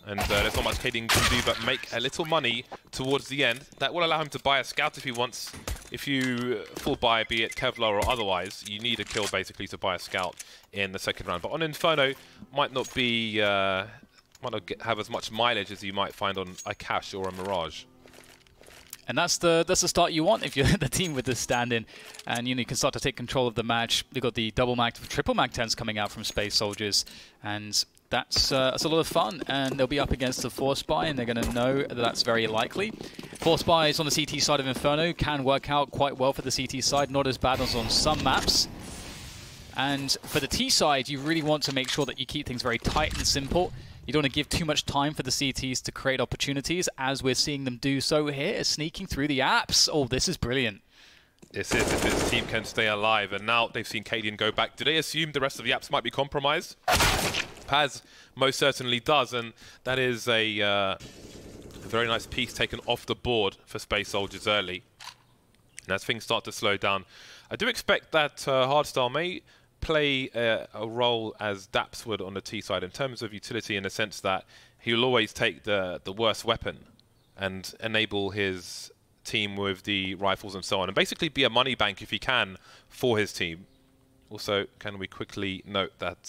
And there's not much Kaden can do but make a little money towards the end. That will allow him to buy a scout if he wants. If you full buy, be it Kevlar or otherwise, you need a kill basically to buy a scout in the second round. But on Inferno, might not be, have as much mileage as you might find on a Cash or a Mirage. And that's the start you want if you're the team with this stand-in, and you can start to take control of the match. We've got the double mag, triple mag 10s coming out from Space Soldiers, and that's a lot of fun. And they'll be up against the Force Buy, and they're going to know that that's very likely. Force Buys on the CT side of Inferno can work out quite well for the CT side, not as bad as on some maps. And for the T side, you really want to make sure that you keep things very tight and simple. You don't want to give too much time for the CTs to create opportunities, as we're seeing them do so here, sneaking through the apps. Oh, this is brilliant. This is if his team can stay alive, and now they've seen Cadian go back. Do they assume the rest of the apps might be compromised? Paz most certainly does, and that is a very nice piece taken off the board for Space Soldiers early. And as things start to slow down, I do expect that Hardstyle may play a role as Daps would on the T side in terms of utility, in the sense that he'll always take the worst weapon and enable his team with the rifles and so on, and basically be a money bank if he can for his team. Also, can we quickly note that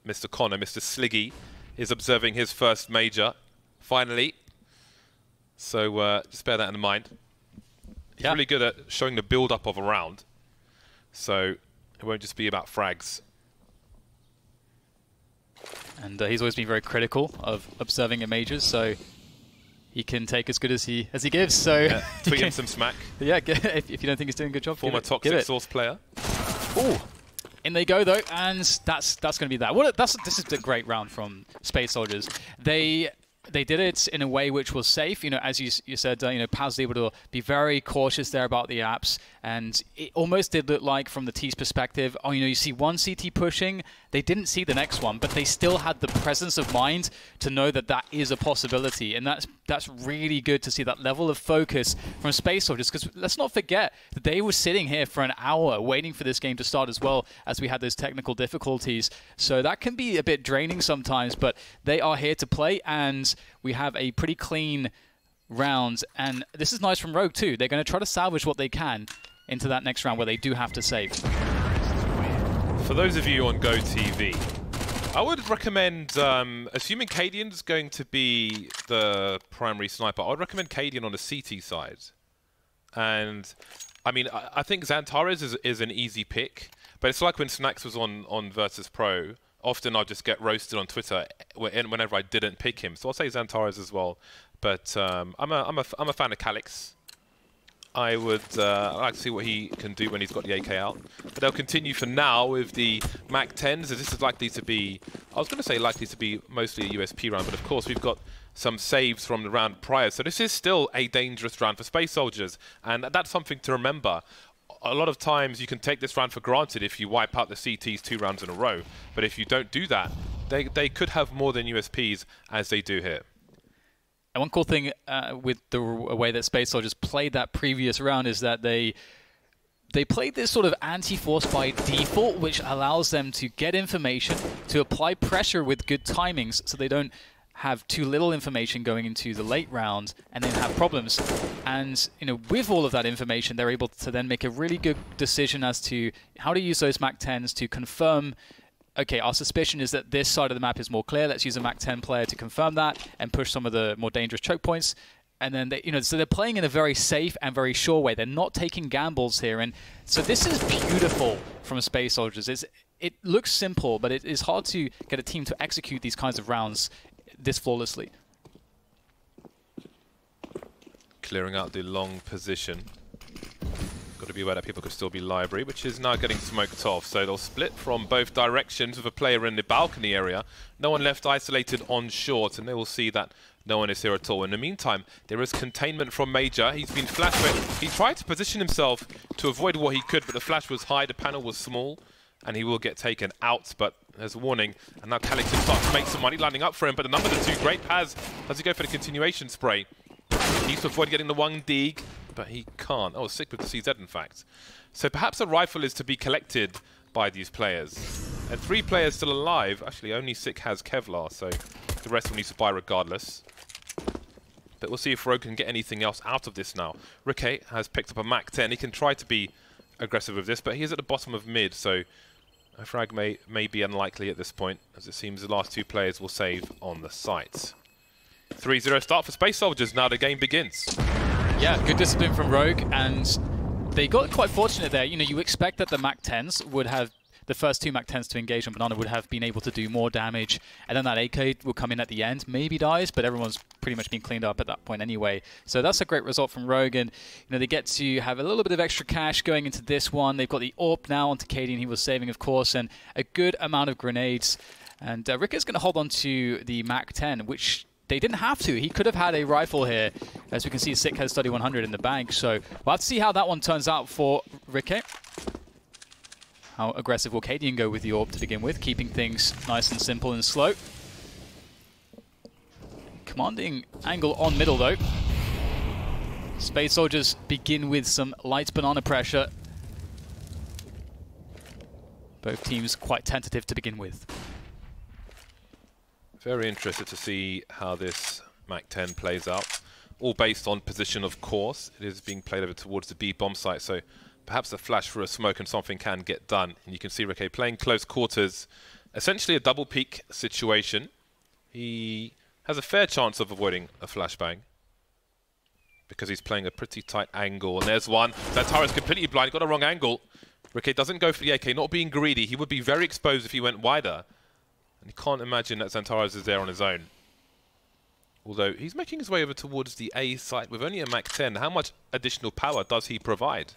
Mr. Connor, Mr. Sliggy, is observing his first major, finally. So just bear that in mind. He's really good at showing the build-up of a round, so it won't just be about frags. And he's always been very critical of observing in majors, so he can take as good as he gives. So yeah, tweet him some smack. Yeah, if you don't think he's doing a good job, former Toxic Source player. Ooh. In they go though, and that's going to be that. This is a great round from Space Soldiers. They did it in a way which was safe. As you said, Paz was able to be very cautious there about the apps, and it almost did look like, from the T's perspective, you see one CT pushing, they didn't see the next one, but they still had the presence of mind to know that that is a possibility, and that's really good to see that level of focus from Space Soldiers, because let's not forget that they were sitting here for an hour waiting for this game to start, as well as we had those technical difficulties. So that can be a bit draining sometimes, but they are here to play, and we have a pretty clean round, and this is nice from Rogue too. They're going to try to salvage what they can into that next round where they do have to save. For those of you on GoTV, I would recommend, assuming Cadian's going to be the primary sniper, I would recommend Cadian on the CT side. And I mean, I think Xantares is an easy pick, but it's like when Snacks was on Virtus.pro. Often I'll just get roasted on Twitter whenever I didn't pick him. So I'll say Xantares as well. But I'm a fan of Calix. I would like to see what he can do when he's got the AK out. But they'll continue for now with the Mac 10s, as this is likely to be, I was going to say likely to be mostly a USP round, but of course we've got some saves from the round prior. So this is still a dangerous round for Space Soldiers, and that's something to remember. A lot of times you can take this round for granted if you wipe out the CTs 2 rounds in a row. But if you don't do that, they could have more than USPs as they do here. And one cool thing with the way that Space Soldiers played that previous round is that they played this sort of anti-force by default, which allows them to get information, to apply pressure with good timings, so they don't have too little information going into the late round and then have problems. And with all of that information, they're able to then make a really good decision as to how to use those Mac 10s to confirm, okay, our suspicion is that this side of the map is more clear. Let's use a Mac 10 player to confirm that and push some of the more dangerous choke points. And then so they're playing in a very safe and very sure way. They're not taking gambles here, and so this is beautiful from Space Soldiers. It looks simple, but it is hard to get a team to execute these kinds of rounds this flawlessly. Clearing out the long position. Got to be aware that people could still be library, which is now getting smoked off. So they'll split from both directions with a player in the balcony area. No one left isolated on short, and they will see that No one is here at all. In the meantime, there is containment from Major. He's been flashed, but he tried to position himself to avoid what he could, but the flash was high, the panel was small, and he will get taken out. But there's a warning, and now Calix can start to make some money lining up for him, but the number two, great Paz. Does he go for the continuation spray? He needs to avoid getting the one dig, but he can't. Oh, sick with the CZ, in fact. So perhaps a rifle is to be collected by these players. And 3 players still alive. Actually, only Sick has Kevlar, so the rest will need to buy regardless. But we'll see if Rogue can get anything else out of this now. Rikke has picked up a Mac 10. He can try to be aggressive with this, but he is at the bottom of mid, so a frag may be unlikely at this point, as it seems the last 2 players will save on the site. 3-0 start for Space Soldiers. Now the game begins. Yeah, good discipline from Rogue, and they got quite fortunate there. You know, you expect that the Mac 10s would have, the first 2 Mac 10s to engage on Banana would have been able to do more damage, and then that AK will come in at the end, maybe dies, but everyone's pretty much been cleaned up at that point anyway. So that's a great result from Rogue, and you know, they get to have a little bit of extra cash going into this one. They've got the AWP now onto Cadian, he was saving, of course, and a good amount of grenades. And Rikke's going to hold on to the Mac 10, which they didn't have to. He could have had a rifle here. As we can see, Sick has Study 100 in the bank, so we'll have to see how that one turns out for Rikke. How aggressive will Cadian go with the AWP to begin with, keeping things nice and simple and slow. Commanding angle on middle though. Space Soldiers begin with some light banana pressure. Both teams quite tentative to begin with. Very interested to see how this Mac 10 plays out. All based on position, of course. It is being played over towards the B bomb site, so perhaps a flash for a smoke and something can get done. And you can see Rikke playing close quarters. Essentially a double peak situation. He has a fair chance of avoiding a flashbang because he's playing a pretty tight angle. And there's one. Xantara is completely blind. Got a wrong angle. Rikke doesn't go for the AK, not being greedy. He would be very exposed if he went wider. And you can't imagine that Xantara is there on his own. Although he's making his way over towards the A site with only a Mac 10. How much additional power does he provide?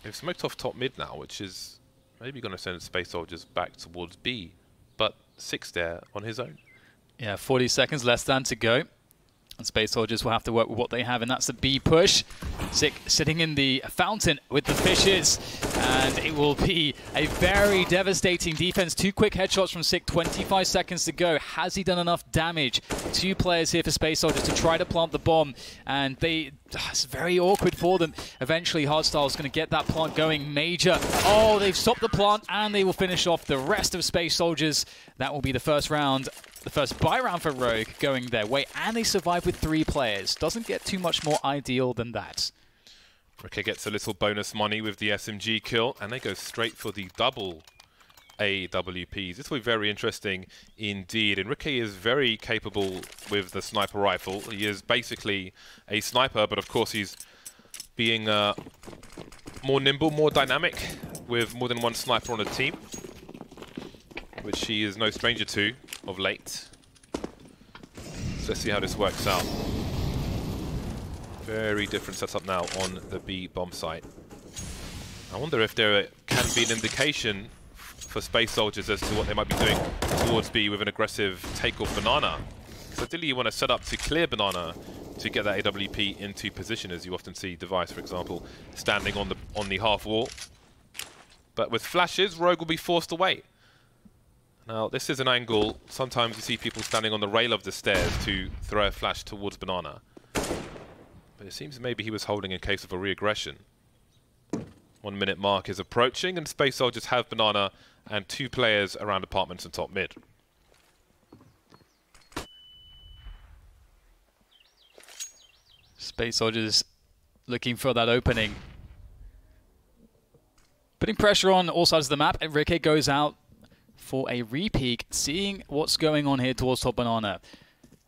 They've smoked off top mid now, which is maybe going to send Space Soldiers back towards B. But Sick's there on his own. Yeah, 40 seconds less than to go. And Space Soldiers will have to work with what they have, and that's the B push. Sick sitting in the fountain with the fishes, and it will be a very devastating defense. 2 quick headshots from Sick, 25 seconds to go. Has he done enough damage? 2 players here for Space Soldiers to try to plant the bomb, and it's very awkward for them. Eventually, Hardstyle is going to get that plant going. Major. Oh, they've stopped the plant, and they will finish off the rest of Space Soldiers. That will be the first round. The first buy round for Rogue going their way, and they survive with 3 players. Doesn't get too much more ideal than that. Rikke gets a little bonus money with the SMG kill, and they go straight for the double AWPs. This will be very interesting indeed, and Rikke is very capable with the sniper rifle. He is basically a sniper, but of course he's being more nimble, more dynamic, with more than one sniper on a team, which he is no stranger to of late. So let's see how this works out. Very different setup now on the B bomb site. I wonder if there can be an indication for Space Soldiers as to what they might be doing towards B with an aggressive takeoff banana. Because ideally you want to set up to clear banana to get that AWP into position, as you often see Device, for example, standing on the half wall. But with flashes, Rogue will be forced away. Now, this is an angle. Sometimes you see people standing on the rail of the stairs to throw a flash towards banana. But it seems maybe he was holding in case of a re-aggression. 1 minute mark is approaching, and Space Soldiers have banana and 2 players around apartments and top mid. Space Soldiers looking for that opening. Putting pressure on all sides of the map, and Rikke goes out for a re-peek, seeing what's going on here towards top banana.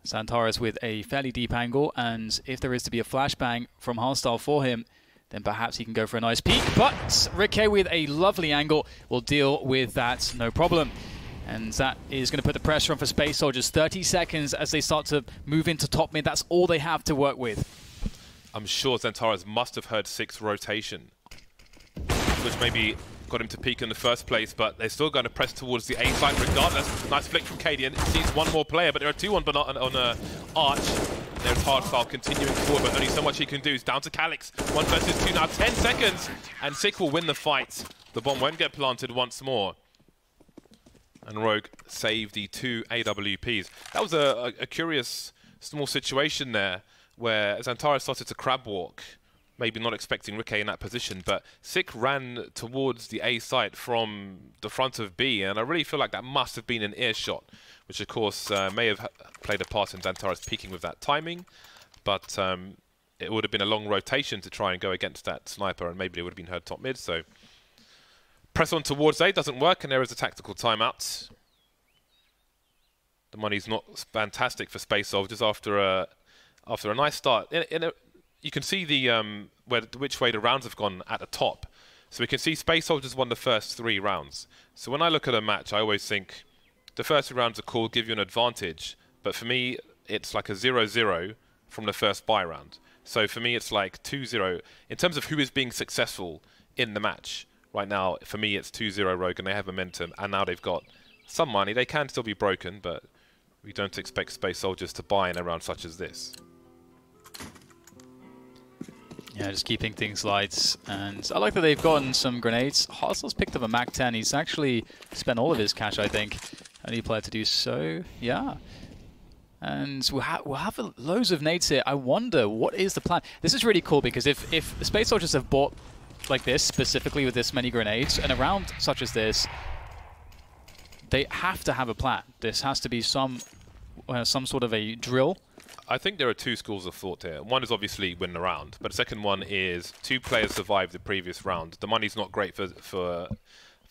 Xantara's with a fairly deep angle, and if there is to be a flashbang from Hardstyle for him, then perhaps he can go for a nice peek. But Rikke with a lovely angle will deal with that, no problem. And that is going to put the pressure on for Space Soldiers. 30 seconds as they start to move into top mid. That's all they have to work with. I'm sure Xantara's must have heard 6 rotation, which maybe got him to peak in the first place, but they're still going to press towards the A side regardless. Nice flick from Cadian. Sees one more player, but there are two on Arch. There's Hardstyle continuing forward, but only so much he can do. It's down to Calyx. 1 versus 2 now, 10 seconds, and Sick will win the fight. The bomb won't get planted once more. And Rogue saved the 2 AWPs. That was a curious small situation there, where Xantara started to crab walk, maybe not expecting Rikke in that position, but Sick ran towards the A site from the front of B, and I really feel like that must have been an earshot, which of course may have played a part in Xantara's peaking with that timing, but it would have been a long rotation to try and go against that sniper, and maybe it would have been heard top mid, so press on towards A, doesn't work, and there is a tactical timeout. The money's not fantastic for Space Soldiers after a nice start. You can see the which way the rounds have gone at the top. So we can see Space Soldiers won the first 3 rounds. So when I look at a match, I always think the first 3 rounds are cool, give you an advantage. But for me, it's like a 0-0 from the first buy round. So for me, it's like 2-0. In terms of who is being successful in the match, right now, for me, it's 2-0 Rogue, and they have momentum. And now they've got some money. They can still be broken, but we don't expect Space Soldiers to buy in a round such as this. Yeah, just keeping things light. And I like that they've gotten some grenades. Hardstyle's picked up a MAC-10. He's actually spent all of his cash, I think. Only player to do so. Yeah. And we'll have loads of nades here. I wonder, what is the plan? This is really cool, because if the Space Soldiers have bought like this, specifically with this many grenades, and a round such as this, they have to have a plan. This has to be some sort of a drill. I think there are 2 schools of thought here. One is obviously win the round, but the second one is 2 players survived the previous round. The money's not great for the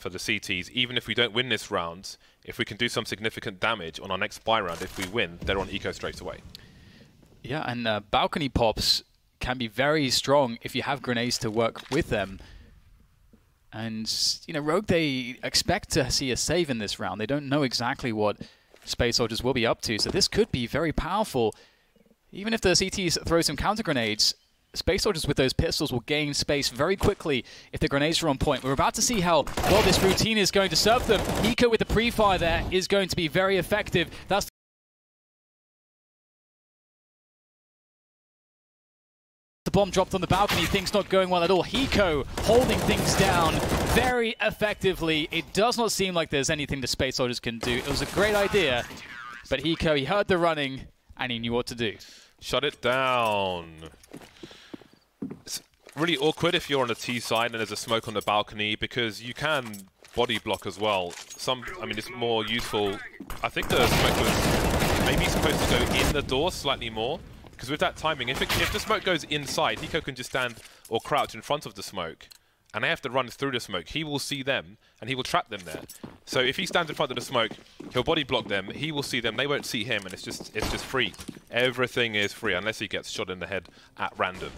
CTs. Even if we don't win this round, if we can do some significant damage on our next buy round, if we win, they're on eco straight away. Yeah, and balcony pops can be very strong if you have grenades to work with them. And, you know, Rogue, they expect to see a save in this round. They don't know exactly what Space Soldiers will be up to, so this could be very powerful. Even if the CTs throw some counter grenades, Space Soldiers with those pistols will gain space very quickly if the grenades are on point. We're about to see how well this routine is going to serve them. Eco with the pre-fire there is going to be very effective. That's the bomb dropped on the balcony, things not going well at all. Hiko holding things down very effectively. It does not seem like there's anything the Space Soldiers can do. It was a great idea, but Hiko, he heard the running and he knew what to do. Shut it down. It's really awkward if you're on the T side and there's a smoke on the balcony, because you can body block as well. I mean, it's more useful. I think the smoke was maybe supposed to go in the door slightly more, because with that timing, if the smoke goes inside, Hiko can just stand or crouch in front of the smoke, and they have to run through the smoke. He will see them, and he will trap them there. So if he stands in front of the smoke, he'll body block them, he will see them, they won't see him, and it's just free. Everything is free, unless he gets shot in the head at random.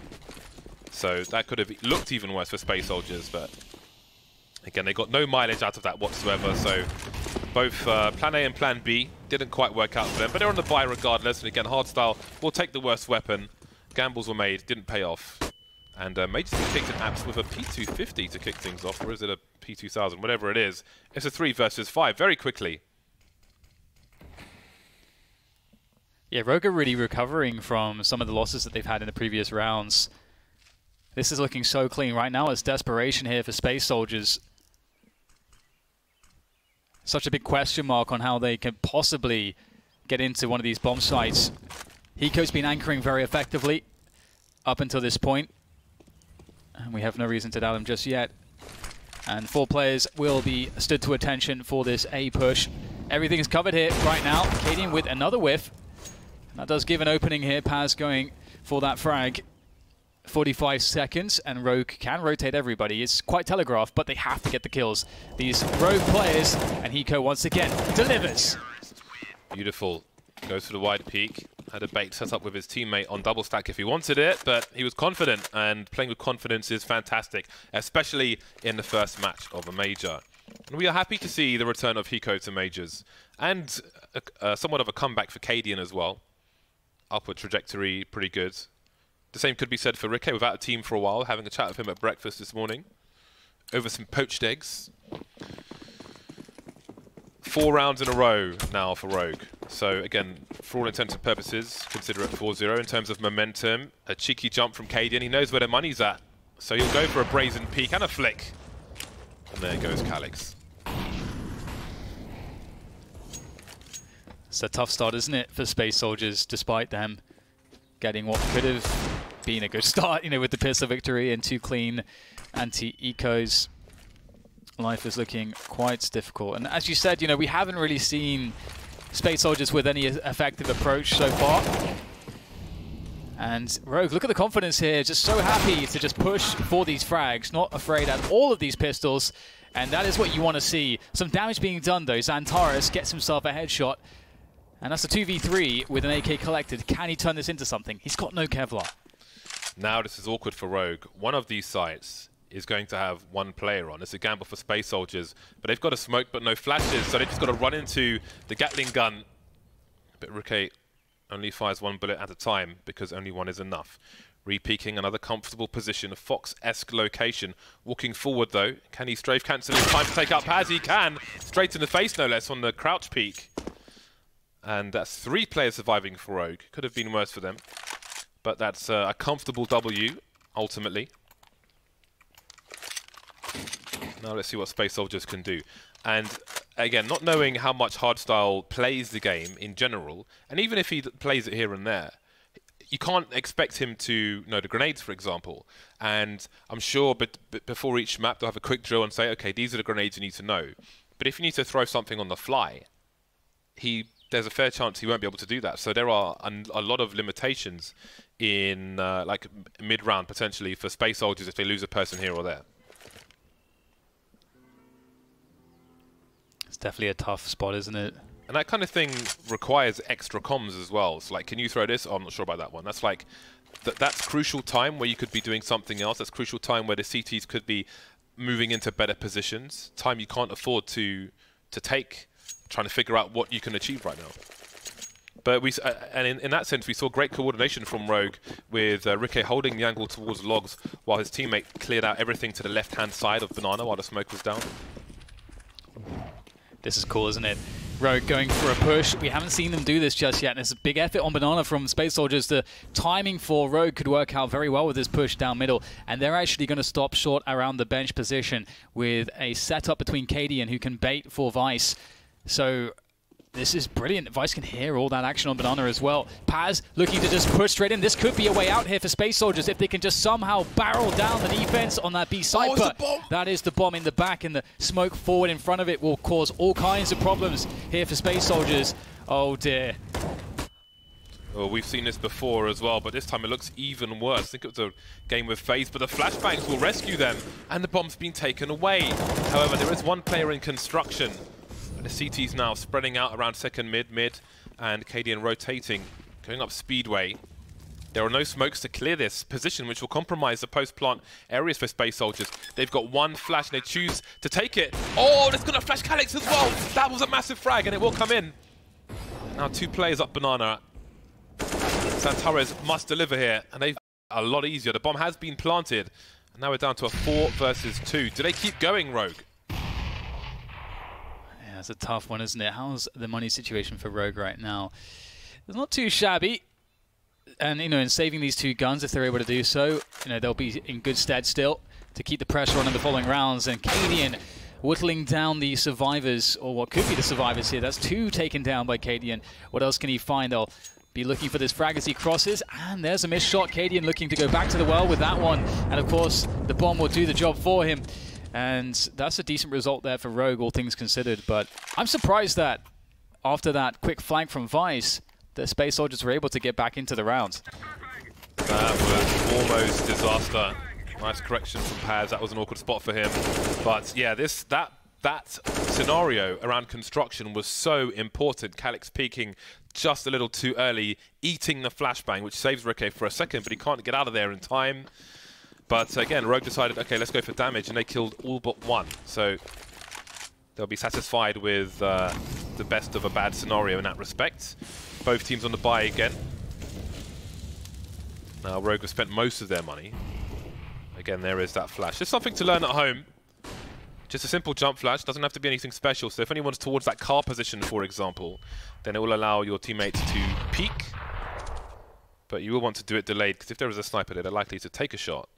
So that could have looked even worse for Space Soldiers, but again, they got no mileage out of that whatsoever, so both Plan A and Plan B didn't quite work out for them, but they're on the buy regardless, and again, Hardstyle will take the worst weapon. Gambles were made, didn't pay off. And Majors kicked an apps with a P250 to kick things off, or is it a P2000? Whatever it is. It's a 3 versus 5 very quickly. Yeah, Rogue are really recovering from some of the losses that they've had in the previous rounds. This is looking so clean right now. It's desperation here for Space Soldiers. Such a big question mark on how they can possibly get into one of these bomb sites. Hiko's been anchoring very effectively up until this point. And we have no reason to doubt him just yet. And 4 players will be stood to attention for this A push. Everything is covered here right now. Cadian with another whiff. That does give an opening here. Paz going for that frag. 45 seconds, and Rogue can rotate everybody. It's quite telegraphed, but they have to get the kills. These Rogue players, and Hiko once again delivers. Beautiful. Goes for the wide peak. Had a bait set up with his teammate on double stack if he wanted it, but he was confident, and playing with confidence is fantastic, especially in the first match of a major. And we are happy to see the return of Hiko to majors, and somewhat of a comeback for Cadian as well. Upward trajectory, pretty good. The same could be said for Rikke, without a team for a while, having a chat with him at breakfast this morning. over some poached eggs. 4 rounds in a row now for Rogue. So again, for all intents and purposes, consider it 4-0 in terms of momentum. A cheeky jump from Cadian. He knows where the money's at. So he'll go for a brazen peek and a flick. And there goes Calix. It's a tough start, isn't it, for Space Soldiers, despite them getting what could have been a good start, you know, with the pistol victory and 2 clean anti-ecos. Life is looking quite difficult. And as you said, you know, we haven't really seen Space Soldiers with any effective approach so far. And Rogue, look at the confidence here, just so happy to just push for these frags, not afraid at all of these pistols. And that is what you want to see. Some damage being done though. Xantares gets himself a headshot. And that's a 2v3 with an AK collected. Can he turn this into something? He's got no Kevlar. Now this is awkward for Rogue. One of these sites is going to have 1 player on. It's a gamble for Space Soldiers, but they've got a smoke but no flashes, so they've just got to run into the Gatling gun. But Riquet only fires 1 bullet at a time because only 1 is enough. Re-peeking another comfortable position, a Fox-esque location. Walking forward though, can he strafe cancel in time to take up Paz? He can! Straight in the face no less on the crouch peek. And that's 3 players surviving for Rogue. Could have been worse for them. But that's a comfortable W, ultimately. Now let's see what Space Soldiers can do. And again, not knowing how much Hardstyle plays the game in general, and even if he plays it here and there, you can't expect him to know the grenades, for example. And I'm sure before each map they'll have a quick drill and say, okay, these are the grenades you need to know. But if you need to throw something on the fly, there's a fair chance he won't be able to do that. So there are a lot of limitations in like mid-round potentially for Space Soldiers if they lose a person here or there. It's definitely a tough spot, isn't it? And that kind of thing requires extra comms as well. So like, can you throw this? Oh, I'm not sure about that one. That's like, that's crucial time where you could be doing something else. That's crucial time where the CTs could be moving into better positions. Time you can't afford to take, trying to figure out what you can achieve right now. But and in that sense, we saw great coordination from Rogue with Riquet holding the angle towards logs while his teammate cleared out everything to the left-hand side of Banana while the smoke was down. This is cool, isn't it? Rogue going for a push. We haven't seen them do this just yet, and it's a big effort on Banana from Space Soldiers. The timing for Rogue could work out very well with this push down middle, and they're actually going to stop short around the bench position with a setup between Cadian, who can bait for Vice. So this is brilliant. Vice can hear all that action on Banana as well. Paz looking to just push straight in. This could be a way out here for Space Soldiers if they can just somehow barrel down the defense on that B side. But that is the bomb in the back, and the smoke forward in front of it will cause all kinds of problems here for Space Soldiers. Oh dear. Well, we've seen this before as well, but this time it looks even worse. I think it was a game with FaZe, but the flashbangs will rescue them, and the bomb's been taken away. However, there is 1 player in construction. The CT's now spreading out around second mid, and Cadian rotating, going up Speedway. There are no smokes to clear this position, which will compromise the post-plant areas for Space Soldiers. They've got 1 flash, and they choose to take it. Oh, it's going to flash Calix as well! That was a massive frag, and it will come in. Now 2 players up Banana. Xantares must deliver here, and they've a lot easier. The bomb has been planted, and now we're down to a 4 versus 2. Do they keep going, Rogue? It's a tough one, isn't it? How's the money situation for Rogue right now? It's not too shabby. And, you know, in saving these 2 guns, if they're able to do so, you know, they'll be in good stead still to keep the pressure on in the following rounds. And Cadian whittling down the survivors, or what could be the survivors here. That's 2 taken down by Cadian. What else can he find? They'll be looking for this frag as he crosses. And there's a missed shot. Cadian looking to go back to the well with that one. And, of course, the bomb will do the job for him. And that's a decent result there for Rogue, all things considered. But I'm surprised that after that quick flank from Vice, the Space Soldiers were able to get back into the round. That was almost disaster. Nice correction from Paz. That was an awkward spot for him. But yeah, that scenario around construction was so important. Calix peeking just a little too early, eating the flashbang, which saves Riquet for a second, but he can't get out of there in time. But again, Rogue decided, okay, let's go for damage, and they killed all but 1. So they'll be satisfied with the best of a bad scenario in that respect. Both teams on the buy again. Now Rogue have spent most of their money. Again, there is that flash. There's something to learn at home. Just a simple jump flash, doesn't have to be anything special. So if anyone's towards that car position, for example, then it will allow your teammates to peek. But you will want to do it delayed, because if there is a sniper there, they're likely to take a shot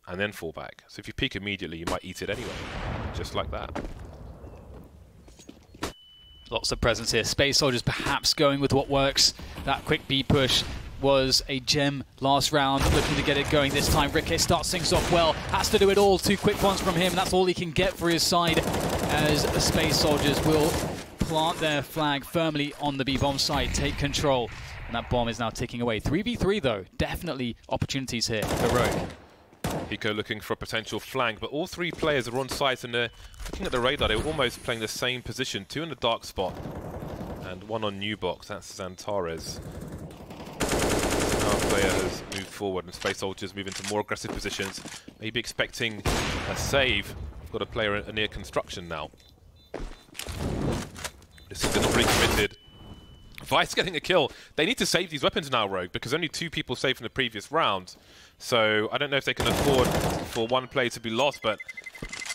and then fall back. So if you peek immediately, you might eat it anyway, just like that. Lots of presence here. Space Soldiers perhaps going with what works. That quick B push was a gem last round, looking to get it going this time. Ricky starts things off well, has to do it all. 2 quick ones from him, that's all he can get for his side, as the Space Soldiers will plant their flag firmly on the B-bomb site, take control. And that bomb is now ticking away. 3v3 though, definitely opportunities here for Rogue. Hiko looking for a potential flank, but all 3 players are on site, and they're looking at the radar. They were almost playing the same position. 2 in the dark spot and 1 on new box. That's Xantares. Our player has moved forward, and Space Soldiers move into more aggressive positions, maybe expecting a save. We've got a player near construction now. This is not really committed. Vice getting a kill. They need to save these weapons now, Rogue, because only 2 people saved from the previous round. So I don't know if they can afford for 1 play to be lost, but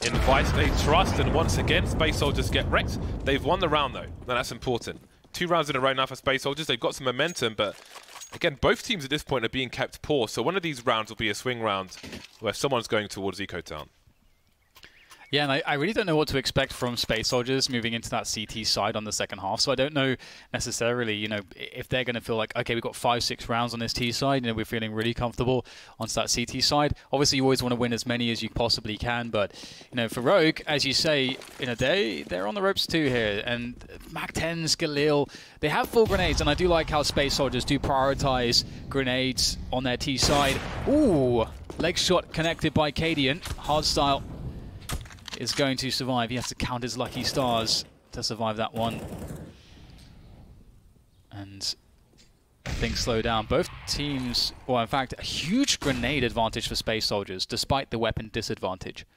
in Vice they trust, and once again Space Soldiers get wrecked. They've won the round though, and that's important. 2 rounds in a row now for Space Soldiers. They've got some momentum, but again, both teams at this point are being kept poor. So one of these rounds will be a swing round where someone's going towards Ecotown. Yeah, and I really don't know what to expect from Space Soldiers moving into that CT side on the second half. So I don't know necessarily, you know, if they're going to feel like, okay, we've got 5-6 rounds on this T side, you know, we're feeling really comfortable onto that CT side. Obviously, you always want to win as many as you possibly can, but, you know, for Rogue, as you say, in a day, they're on the ropes too here. And Mac-10s, Galil, they have full grenades, and I do like how Space Soldiers do prioritize grenades on their T side. Ooh, leg shot connected by Cadian. Hardstyle is going to survive. He has to count his lucky stars to survive that one. And things slow down. Both teams, well, in fact, a huge grenade advantage for Space Soldiers, despite the weapon disadvantage.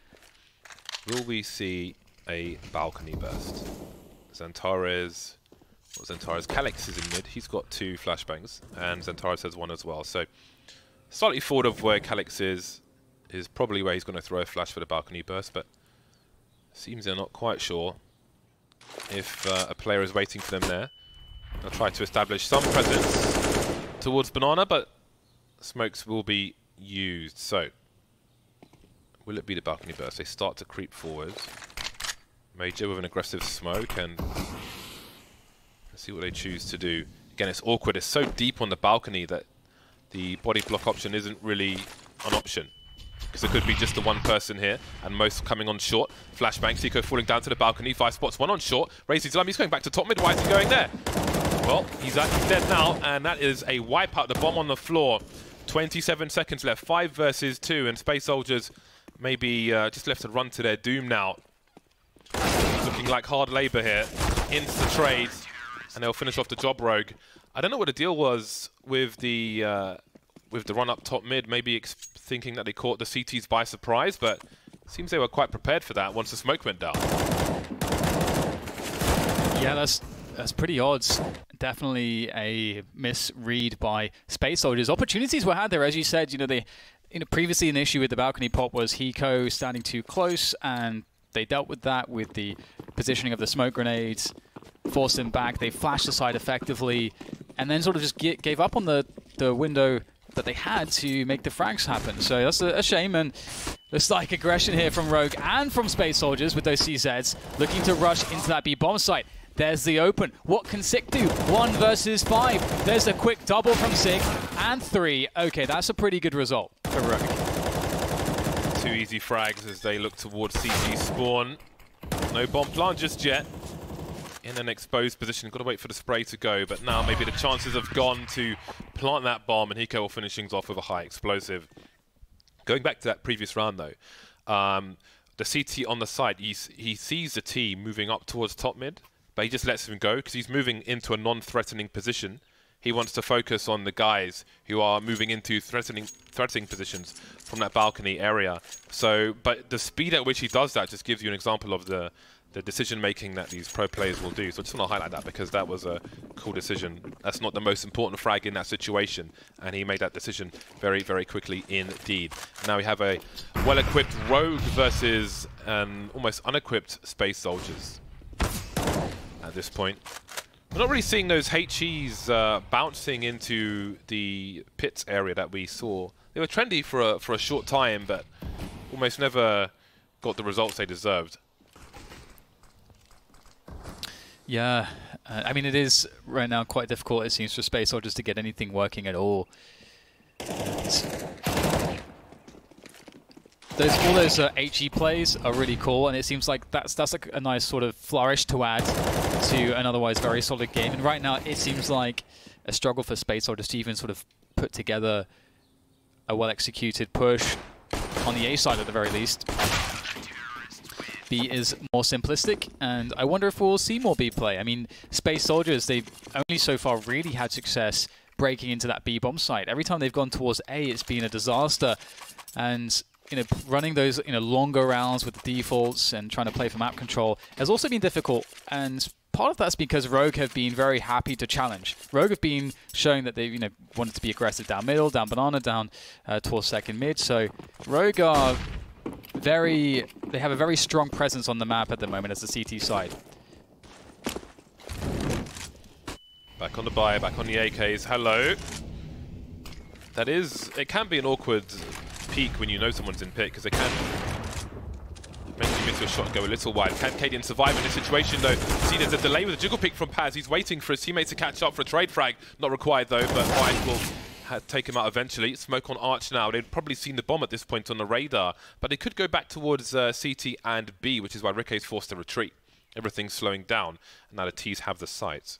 Will we see a balcony burst? Xantares, Calix is in mid. He's got 2 flashbangs, and Xantares has 1 as well. So slightly forward of where Calix is probably where he's going to throw a flash for the balcony burst, but seems they're not quite sure if a player is waiting for them there. They'll try to establish some presence towards Banana, but smokes will be used. So, will it be the balcony burst? They start to creep forward. Major with an aggressive smoke, and let's see what they choose to do. Again, it's awkward. It's so deep on the balcony that the body block option isn't really an option. Because it could be just the 1 person here, and most coming on short. Flashbang, Seiko falling down to the balcony. 5 spots, 1 on short. Raises his he's going back to top mid. Why is he going there? Well, he's actually dead now, and that is a wipeout. The bomb on the floor. 27 seconds left. 5 versus 2, and Space Soldiers maybe just left to run to their doom now. Looking like hard labor here. Insta trades, and they'll finish off the job, Rogue. I don't know what the deal was with the run up top mid. Maybe thinking that they caught the CTs by surprise, but it seems they were quite prepared for that once the smoke went down. Yeah, that's pretty odds. Definitely a misread by Space Soldiers. Opportunities were had there, as you said. You know, previously an issue with the balcony pop was Hiko standing too close, and they dealt with that with the positioning of the smoke grenades, forced him back. They flashed aside effectively, and then sort of just gave up on the window that they had to make the frags happen. So that's a shame, and looks like aggression here from Rogue and from Space Soldiers with those CZs looking to rush into that B-bomb site. There's the open. What can Sick do? 1 versus 5. There's a quick double from Sick, and 3. Okay, that's a pretty good result for Rogue. 2 easy frags as they look towards CG spawn. No bomb plant just yet. In an exposed position, got to wait for the spray to go, but now maybe the chances have gone to plant that bomb, and Hiko will finish things off with a high explosive. Going back to that previous round though, the CT on the side, he sees the T moving up towards top mid, but he just lets him go because he's moving into a non-threatening position. He wants to focus on the guys who are moving into threatening positions from that balcony area. So, but the speed at which he does that just gives you an example of the decision-making that these pro players will do. So I just want to highlight that because that was a cool decision. That's not the most important frag in that situation, and he made that decision very, very quickly indeed. Now we have a well-equipped Rogue versus and almost unequipped space soldiers at this point. We're not really seeing those HEs bouncing into the pits area that we saw. They were trendy for a short time, but almost never got the results they deserved. Yeah, I mean, it is right now quite difficult, it seems, for space soldiers to get anything working at all. All those HE plays are really cool, and it seems like that's like a nice sort of flourish to add to an otherwise very solid game. And right now, it seems like a struggle for space soldiers to even sort of put together a well-executed push on the A side at the very least. B is more simplistic, and I wonder if we'll see more B play. I mean, space soldiers, they've only so far really had success breaking into that B bomb site. Every time they've gone towards A, it's been a disaster. And running those longer rounds with the defaults and trying to play for map control has also been difficult. And part of that's because Rogue have been very happy to challenge. Rogue have been showing that they wanted to be aggressive down middle, down banana, down towards second mid. So Rogue are they have a very strong presence on the map at the moment as the CT side. Back on the buy, back on the AKs. Hello. It can be an awkward peak when you know someone's in pit, because they can make you miss your shot and go a little wide. Can Cadian survive in this situation though? See, there's a delay with a jiggle pick from Paz. He's waiting for his teammates to catch up for a trade frag. Not required though, but White will take him out eventually. Smoke on Arch now. They'd probably seen the bomb at this point on the radar, but they could go back towards CT and B, which is why Rickey's forced to retreat. Everything's slowing down, and now the T's have the sights.